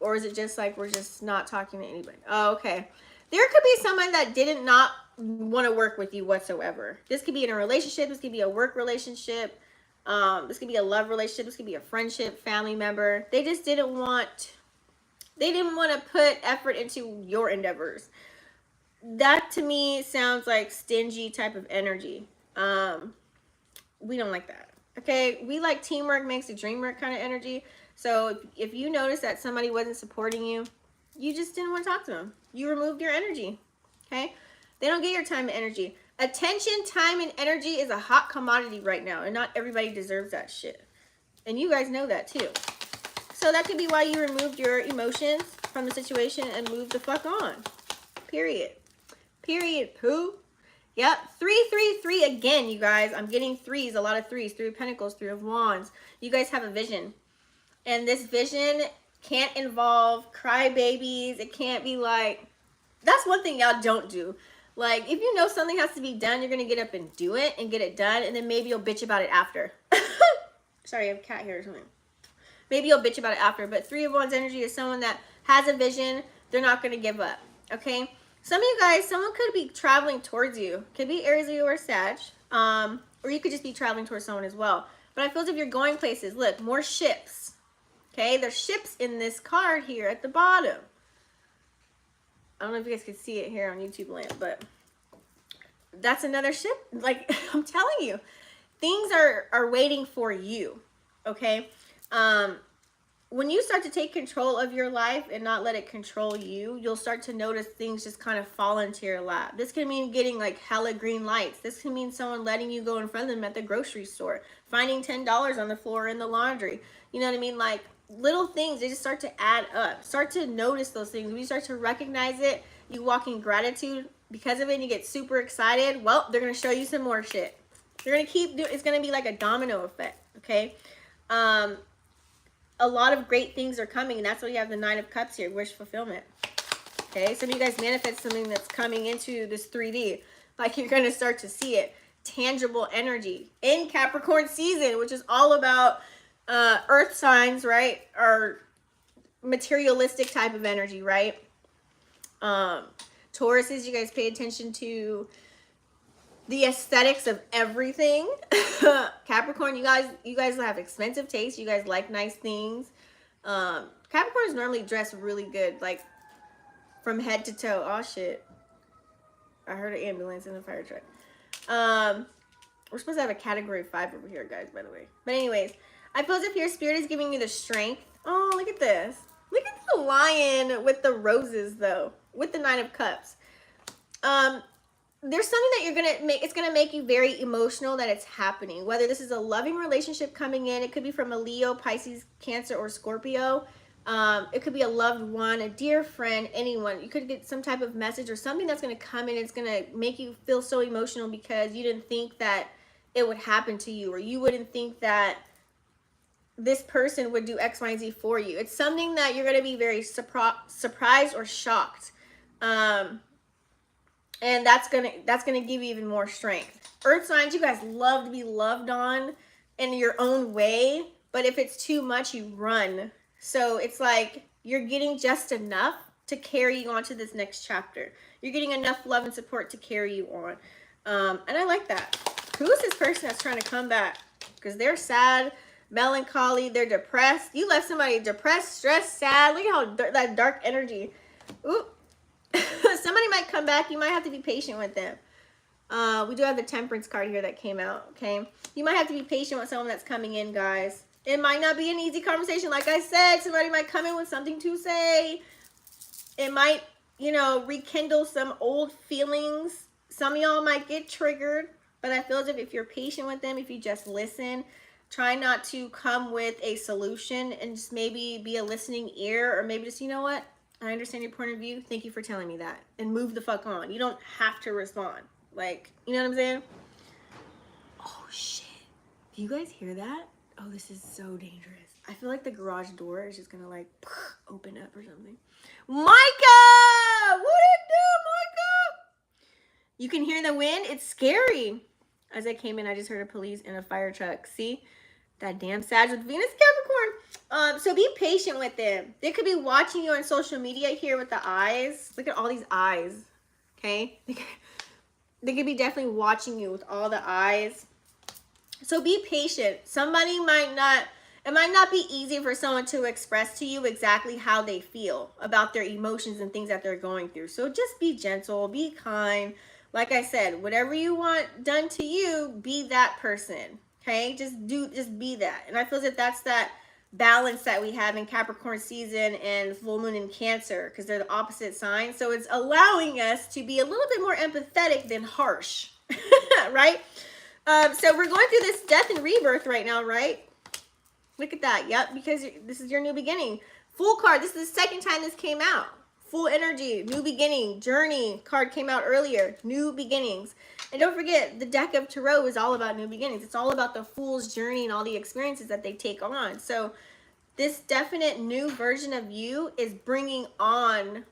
Or is it just like we're just not talking to anybody? Oh, okay. There could be someone that didn't not want to work with you whatsoever. This could be in a relationship. This could be a work relationship. This could be a love relationship. This could be a friendship, family member. They just didn't want to put effort into your endeavors. That to me sounds like stingy type of energy. We don't like that. Okay, we like teamwork makes the dream work kind of energy. So if you notice that somebody wasn't supporting you, you just didn't want to talk to them. You removed your energy. Okay? They don't get your time and energy. Attention, time, and energy is a hot commodity right now, and not everybody deserves that shit. And you guys know that too. So that could be why you removed your emotions from the situation and moved the fuck on. Period. Period. Pooh. Yep. 333 again, you guys. I'm getting threes, a lot of threes. 3 of Pentacles, 3 of Wands. You guys have a vision. And this vision can't involve crybabies. It can't be like, that's one thing y'all don't do. Like, if you know something has to be done, you're going to get up and do it and get it done. And then maybe you'll bitch about it after. Sorry, I have a cat here or something. Maybe you'll bitch about it after. But 3 of Wands energy is someone that has a vision. They're not going to give up. Okay? Some of you guys, someone could be traveling towards you. Could be Aries, Leo, or Sag. Or you could just be traveling towards someone as well. But I feel as if you're going places. Look, more ships. Okay? There's ships in this card here at the bottom. I don't know if you guys can see it here on YouTube land, but that's another ship. Like, I'm telling you, things are waiting for you. Okay? When you start to take control of your life and not let it control you, you'll start to notice things just kind of fall into your lap. This can mean getting like hella green lights. This can mean someone letting you go in front of them at the grocery store, finding $10 on the floor in the laundry. You know what I mean? Like little things, they just start to add up. Start to notice those things. When you start to recognize it, you walk in gratitude because of it and you get super excited. Well, they're going to show you some more shit. They're going to keep doing, it's going to be like a domino effect. Okay. A lot of great things are coming, and that's why you have the 9 of Cups here, wish fulfillment. Okay, some of you guys manifest something that's coming into this 3D. Like you're going to start to see it. Tangible energy in Capricorn season, which is all about earth signs, right? Or materialistic type of energy, right? Tauruses, you guys pay attention to the aesthetics of everything. Capricorn, you guys have expensive taste. You guys like nice things. Capricorns normally dress really good, like from head to toe. Oh shit, I heard an ambulance and a fire truck. We're supposed to have a category 5 over here, guys, by the way. But anyways, I feel as if your spirit is giving you the strength. Oh, look at this. Look at the lion with the roses, though, with the 9 of Cups. There's something that you're going to make, it's going to make you very emotional that it's happening. Whether this is a loving relationship coming in, it could be from a Leo, Pisces, Cancer, or Scorpio. It could be a loved one, a dear friend, anyone. You could get some type of message or something that's going to come in. It's going to make you feel so emotional because you didn't think that it would happen to you, or you wouldn't think that this person would do X, Y, and Z for you. It's something that you're going to be very surprised or shocked. And that's gonna give you even more strength. Earth signs, you guys love to be loved on in your own way, but if it's too much, you run. So it's like you're getting just enough to carry you on to this next chapter. You're getting enough love and support to carry you on. And I like that. Who is this person that's trying to come back? Because they're sad, melancholy, they're depressed. You left somebody depressed, stressed, sad. Look at how that dark energy. Ooh. Somebody might come back. You might have to be patient with them. We do have the Temperance card here that came out, okay? You might have to be patient with someone that's coming in, guys. It might not be an easy conversation. Like I said, somebody might come in with something to say. It might, you know, rekindle some old feelings. Some of y'all might get triggered, but I feel as if you're patient with them, if you just listen, try not to come with a solution and just maybe be a listening ear, or maybe just, you know what? I understand your point of view. Thank you for telling me that. And move the fuck on. You don't have to respond. Like, you know what I'm saying? Oh, shit. Do you guys hear that? Oh, this is so dangerous. I feel like the garage door is just going to, like, open up or something. Micah! What it do, Micah? You can hear the wind. It's scary. As I came in, I just heard a police and a fire truck. See? That damn Sag with Venus Capricorn. So be patient with them. They could be watching you on social media here with the eyes. Look at all these eyes. Okay? They could be definitely watching you with all the eyes. So be patient. Somebody might not, it might not be easy for someone to express to you exactly how they feel about their emotions and things that they're going through. So just be gentle, be kind. Like I said, whatever you want done to you, be that person. Okay, just be that. And I feel as if that's that balance that we have in Capricorn season and full moon in Cancer, because they're the opposite signs. So it's allowing us to be a little bit more empathetic than harsh, right? So we're going through this death and rebirth right now, right? Look at that. Yep, because this is your new beginning. Full card. This is the second time this came out. Full energy, new beginning, journey card came out earlier. New beginnings. And don't forget, the deck of Tarot is all about new beginnings. It's all about the Fool's journey and all the experiences that they take on. So this definite new version of you is bringing on,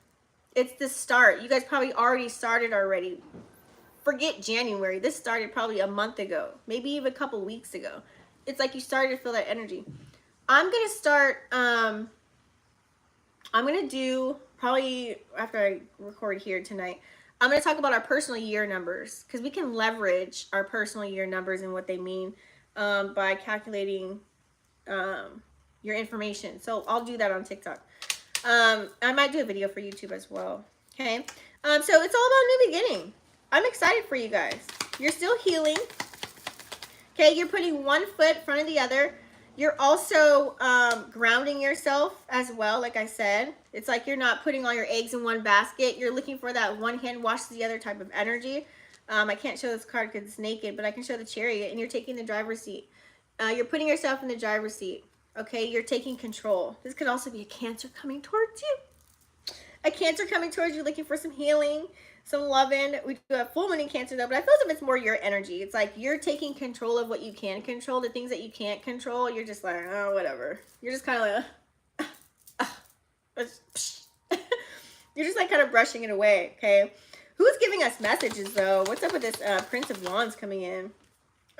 it's the start. You guys probably already started already. Forget January. This started probably a month ago, maybe even a couple weeks ago. It's like you started to feel that energy. I'm going to start, I'm going to do, probably after I record here tonight, I'm going to talk about our personal year numbers, because we can leverage our personal year numbers and what they mean by calculating your information. So I'll do that on TikTok. I might do a video for YouTube as well. Okay. So it's all about new beginning. I'm excited for you guys. You're still healing. Okay. You're putting one foot in front of the other. You're also grounding yourself as well. Like I said, it's like you're not putting all your eggs in one basket. You're looking for that one hand washes the other type of energy. I can't show this card because it's naked, but I can show the Chariot, and you're taking the driver's seat. You're putting yourself in the driver's seat. Okay, you're taking control. This could also be a Cancer coming towards you. A Cancer coming towards you, looking for some healing, some loving. We do have full moon in Cancer though, but I feel as if it's more your energy. It's like you're taking control of what you can control. The things that you can't control, you're just like, oh, whatever. You're just kind of like, you're just like kind of brushing it away, okay? Who's giving us messages though? What's up with this Prince of Wands coming in?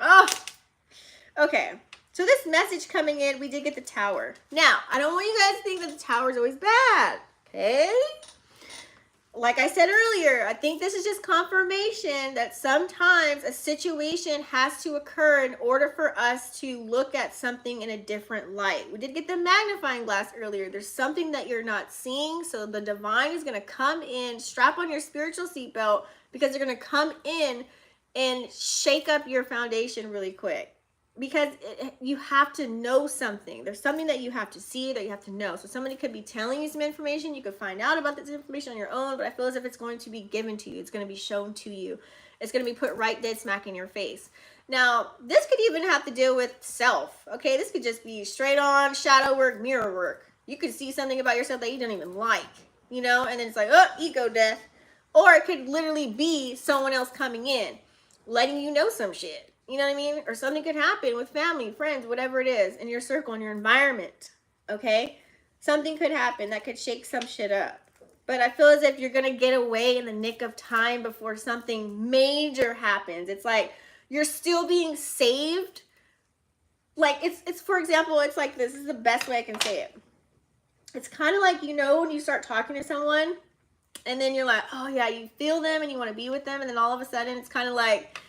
Oh, okay. So this message coming in, we did get the Tower. Now, I don't want you guys to think that the Tower is always bad, okay? Like I said earlier, I think this is just confirmation that sometimes a situation has to occur in order for us to look at something in a different light. We did get the magnifying glass earlier. There's something that you're not seeing, so the divine is going to come in, strap on your spiritual seatbelt, because they're going to come in and shake up your foundation really quick. Because you have to know something. There's something that you have to see, that you have to know. So somebody could be telling you some information. You could find out about this information on your own, but I feel as if it's going to be given to you. It's going to be shown to you. It's going to be put right dead smack in your face. Now, this could even have to deal with self. Okay, this could just be straight on shadow work, mirror work. You could see something about yourself that you don't even like, you know, and then it's like, oh, ego death. Or it could literally be someone else coming in, letting you know some shit. You know what I mean? Or something could happen with family, friends, whatever it is, in your circle, in your environment, okay? Something could happen that could shake some shit up. But I feel as if you're going to get away in the nick of time before something major happens. It's like you're still being saved. Like, it's for example, it's like this is the best way I can say it. It's kind of like, you know, when you start talking to someone, and then you're like, oh, yeah, you feel them and you want to be with them, and then all of a sudden it's kind of like,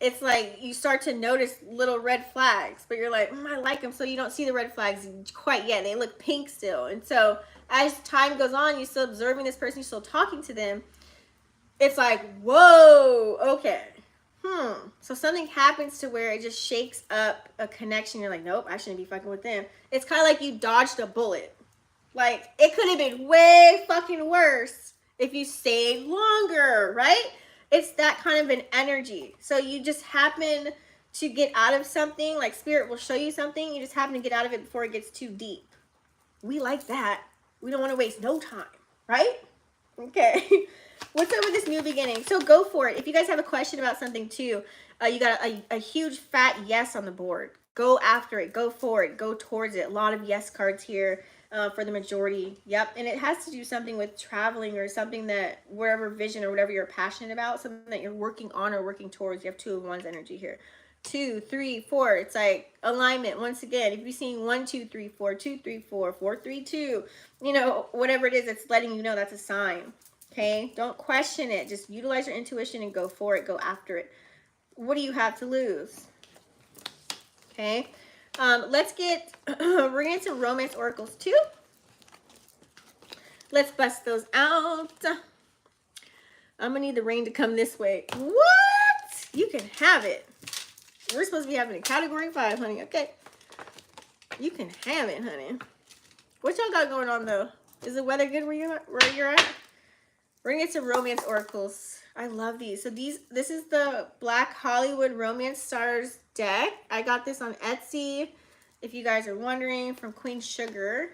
it's like you start to notice little red flags, but you're like, I like them. So you don't see the red flags quite yet. They look pink still. And so as time goes on, you're still observing this person, you're still talking to them. It's like, whoa, okay. So something happens to where it just shakes up a connection. You're like, nope, I shouldn't be fucking with them. It's kind of like you dodged a bullet. Like, it could have been way fucking worse if you stayed longer, right? It's that kind of an energy. So you just happen to get out of something, like spirit will show you something, you just happen to get out of it before it gets too deep. We like that. We don't want to waste no time, right? Okay. What's up with this new beginning? So go for it. If you guys have a question about something too, you got a huge fat yes on the board. Go after it. Go for it. Go towards it. A lot of yes cards here. For the majority. Yep. And it has to do something with traveling or something that wherever vision or whatever you're passionate about, something that you're working on or working towards. You have 2 of Wands energy here. 2, 3, 4. It's like alignment. Once again, if you're seeing 1, 2, 3, 4, 2, 3, 4, 4, 3, 2, you know, whatever it is, it's letting you know that's a sign. Okay. Don't question it. Just utilize your intuition and go for it. Go after it. What do you have to lose? Okay. Let's get, we're getting some romance oracles too. Let's bust those out. I'm gonna need the rain to come this way. What? You can have it. We're supposed to be having a category 5, honey. Okay. You can have it, honey. What y'all got going on, though? Is the weather good where you're at? We're gonna get some romance oracles. I love these. So this is the Black Hollywood Romance Stars deck. I got this on Etsy, if you guys are wondering, from Queen Sugar.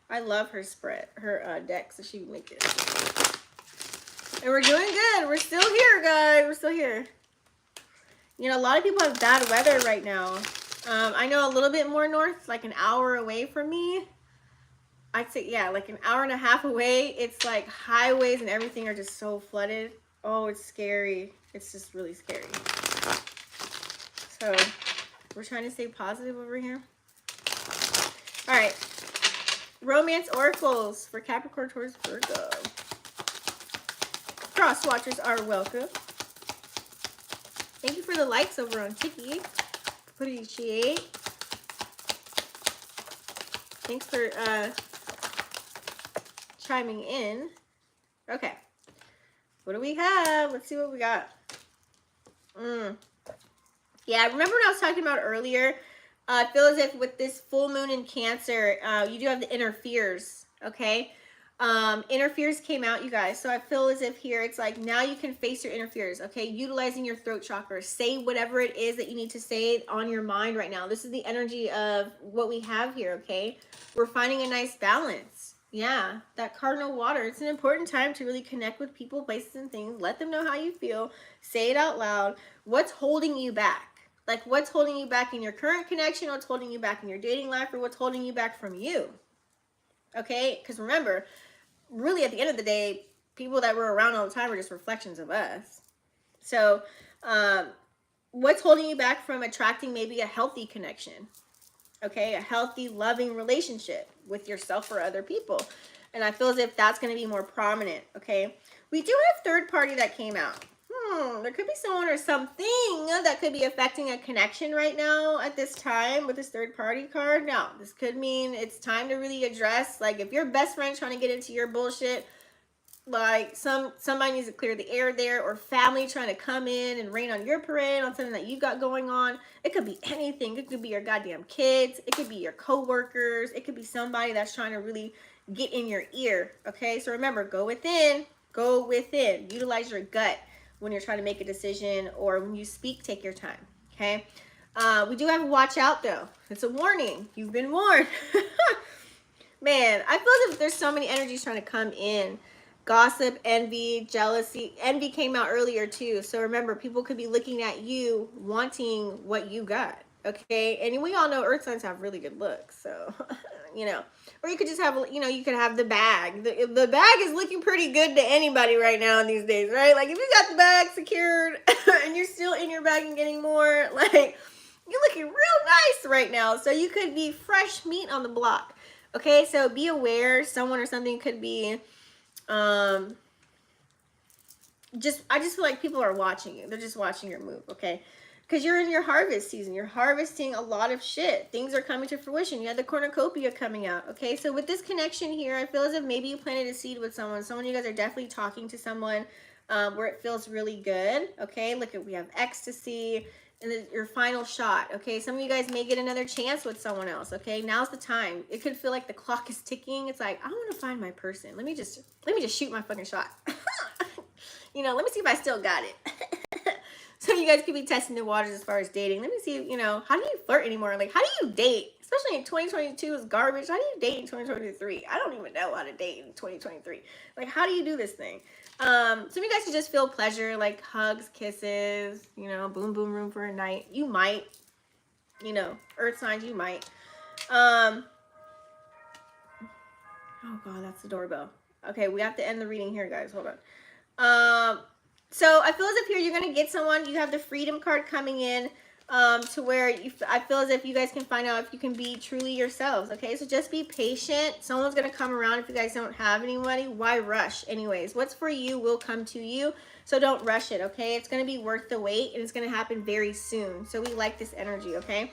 I love her deck, so she make it. And we're doing good. We're still here, guys. We're still here. You know, a lot of people have bad weather right now. I know a little bit more north, like an hour away from me. I'd say, yeah, like an hour and a half away. It's like highways and everything are just so flooded. Oh, it's scary. It's just really scary. So we're trying to stay positive over here. All right. Romance oracles for Capricorn, Taurus, Virgo. Cross watchers are welcome. Thank you for the likes over on Tiki. Appreciate. Thanks for chiming in. Okay. What do we have? Let's see what we got. Yeah, remember what I was talking about earlier? I feel as if with this full moon in Cancer, you do have the interferes, okay? Interferes came out, you guys. So I feel as if here it's like now you can face your interferes, okay? Utilizing your throat chakra. Say whatever it is that you need to say on your mind right now. This is the energy of what we have here, okay? We're finding a nice balance. Yeah, that cardinal water. It's an important time to really connect with people, places, and things. Let them know how you feel. Say it out loud. What's holding you back? Like, what's holding you back in your current connection? What's holding you back in your dating life? Or what's holding you back from you? Okay? Because remember, really at the end of the day, people that we're around all the time are just reflections of us. So, what's holding you back from attracting maybe a healthy connection? Okay, a healthy, loving relationship with yourself or other people. And I feel as if that's going to be more prominent, okay? We do have third party that came out. There could be someone or something that could be affecting a connection right now at this time with this third party card. Now, this could mean it's time to really address, like if your best friend's trying to get into your bullshit, like somebody needs to clear the air there, or family trying to come in and rain on your parade on something that you got going on. It could be anything. It could be your goddamn kids. It could be your co-workers. It could be somebody that's trying to really get in your ear. Okay, so remember, go within. Go within. Utilize your gut when you're trying to make a decision, or when you speak, take your time. Okay, we do have a watch out though. It's a warning. You've been warned. Man, I feel as if there's so many energies trying to come in. Gossip, envy, jealousy. Envy came out earlier too. So remember, people could be looking at you wanting what you got. Okay. And we all know earth signs have really good looks. So, you know, or you could just have, you know, you could have the bag. The bag is looking pretty good to anybody right now these days, right? Like if you got the bag secured and you're still in your bag and getting more, like you're looking real nice right now. So you could be fresh meat on the block. Okay. So be aware. Someone or something could be, I just feel like people are watching you. They're just watching your move, okay? Because you're in your harvest season. You're harvesting a lot of shit. Things are coming to fruition. You had the cornucopia coming out, okay? So with this connection here, I feel as if maybe you planted a seed with someone. Some of you guys are definitely talking to someone where it feels really good, okay? Look, we have ecstasy and then your final shot, okay? Some of you guys may get another chance with someone else, okay? Now's the time. It could feel like the clock is ticking. It's like, I want to find my person. Let me just shoot my fucking shot. You know, let me see if I still got it. So you guys could be testing the waters as far as dating. Let me see, you know, how do you flirt anymore? Like, how do you date? Especially in 2022 is garbage. How do you date in 2023? I don't even know how to date in 2023. Like, how do you do this thing? Some of you guys can just feel pleasure, like hugs, kisses, you know, boom, boom, room for a night. You might, you know, earth signs, you might. Oh God, that's the doorbell. Okay, we have to end the reading here, guys. Hold on. So I feel as if here you're going to get someone. You have the freedom card coming in to where I feel as if you guys can find out if you can be truly yourselves. Okay, so just be patient. Someone's going to come around. If you guys don't have anybody, why rush? Anyways, what's for you will come to you. So don't rush it, okay? It's going to be worth the wait, and it's going to happen very soon. So we like this energy, okay?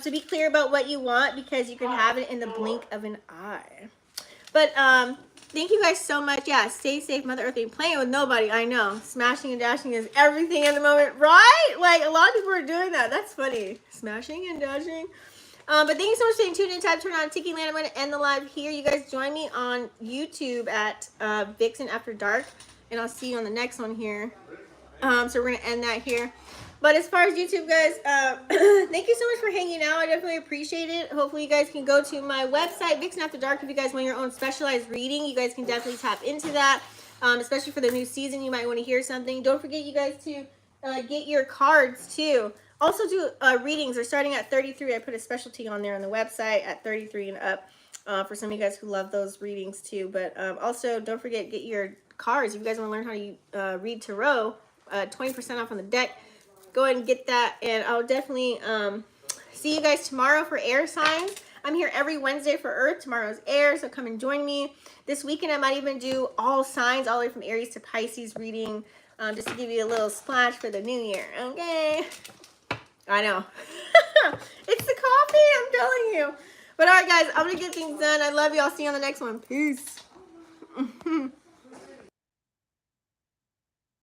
So be clear about what you want, because you can have it in the blink of an eye. But Thank you guys so much. Yeah, stay safe, Mother Earth. Ain't playing with nobody. I know. Smashing and dashing is everything at the moment, right? Like, a lot of people are doing that. That's funny. Smashing and dashing. But thank you so much for staying tuned in. Time to turn on Tiki Land. I'm going to end the live here. You guys join me on YouTube at Vixen After Dark. And I'll see you on the next one here. So we're going to end that here. But as far as YouTube, guys, thank you so much for hanging out. I definitely appreciate it. Hopefully you guys can go to my website, Vixen After Dark. If you guys want your own specialized reading, you guys can definitely tap into that. Especially for the new season, you might want to hear something. Don't forget, you guys, to get your cards, too. Also, do readings. They're starting at 33. I put a specialty on there on the website at 33 and up for some of you guys who love those readings, too. But also, don't forget, get your cards. If you guys want to learn how to read tarot, 20% off on the deck. Go ahead and get that, and I'll definitely see you guys tomorrow for air signs. I'm here every Wednesday for Earth. Tomorrow's air, so come and join me. This weekend, I might even do all signs, all the way from Aries to Pisces reading, just to give you a little splash for the new year, okay? I know. It's the coffee, I'm telling you. But all right, guys, I'm going to get things done. I love you. I'll see you on the next one. Peace.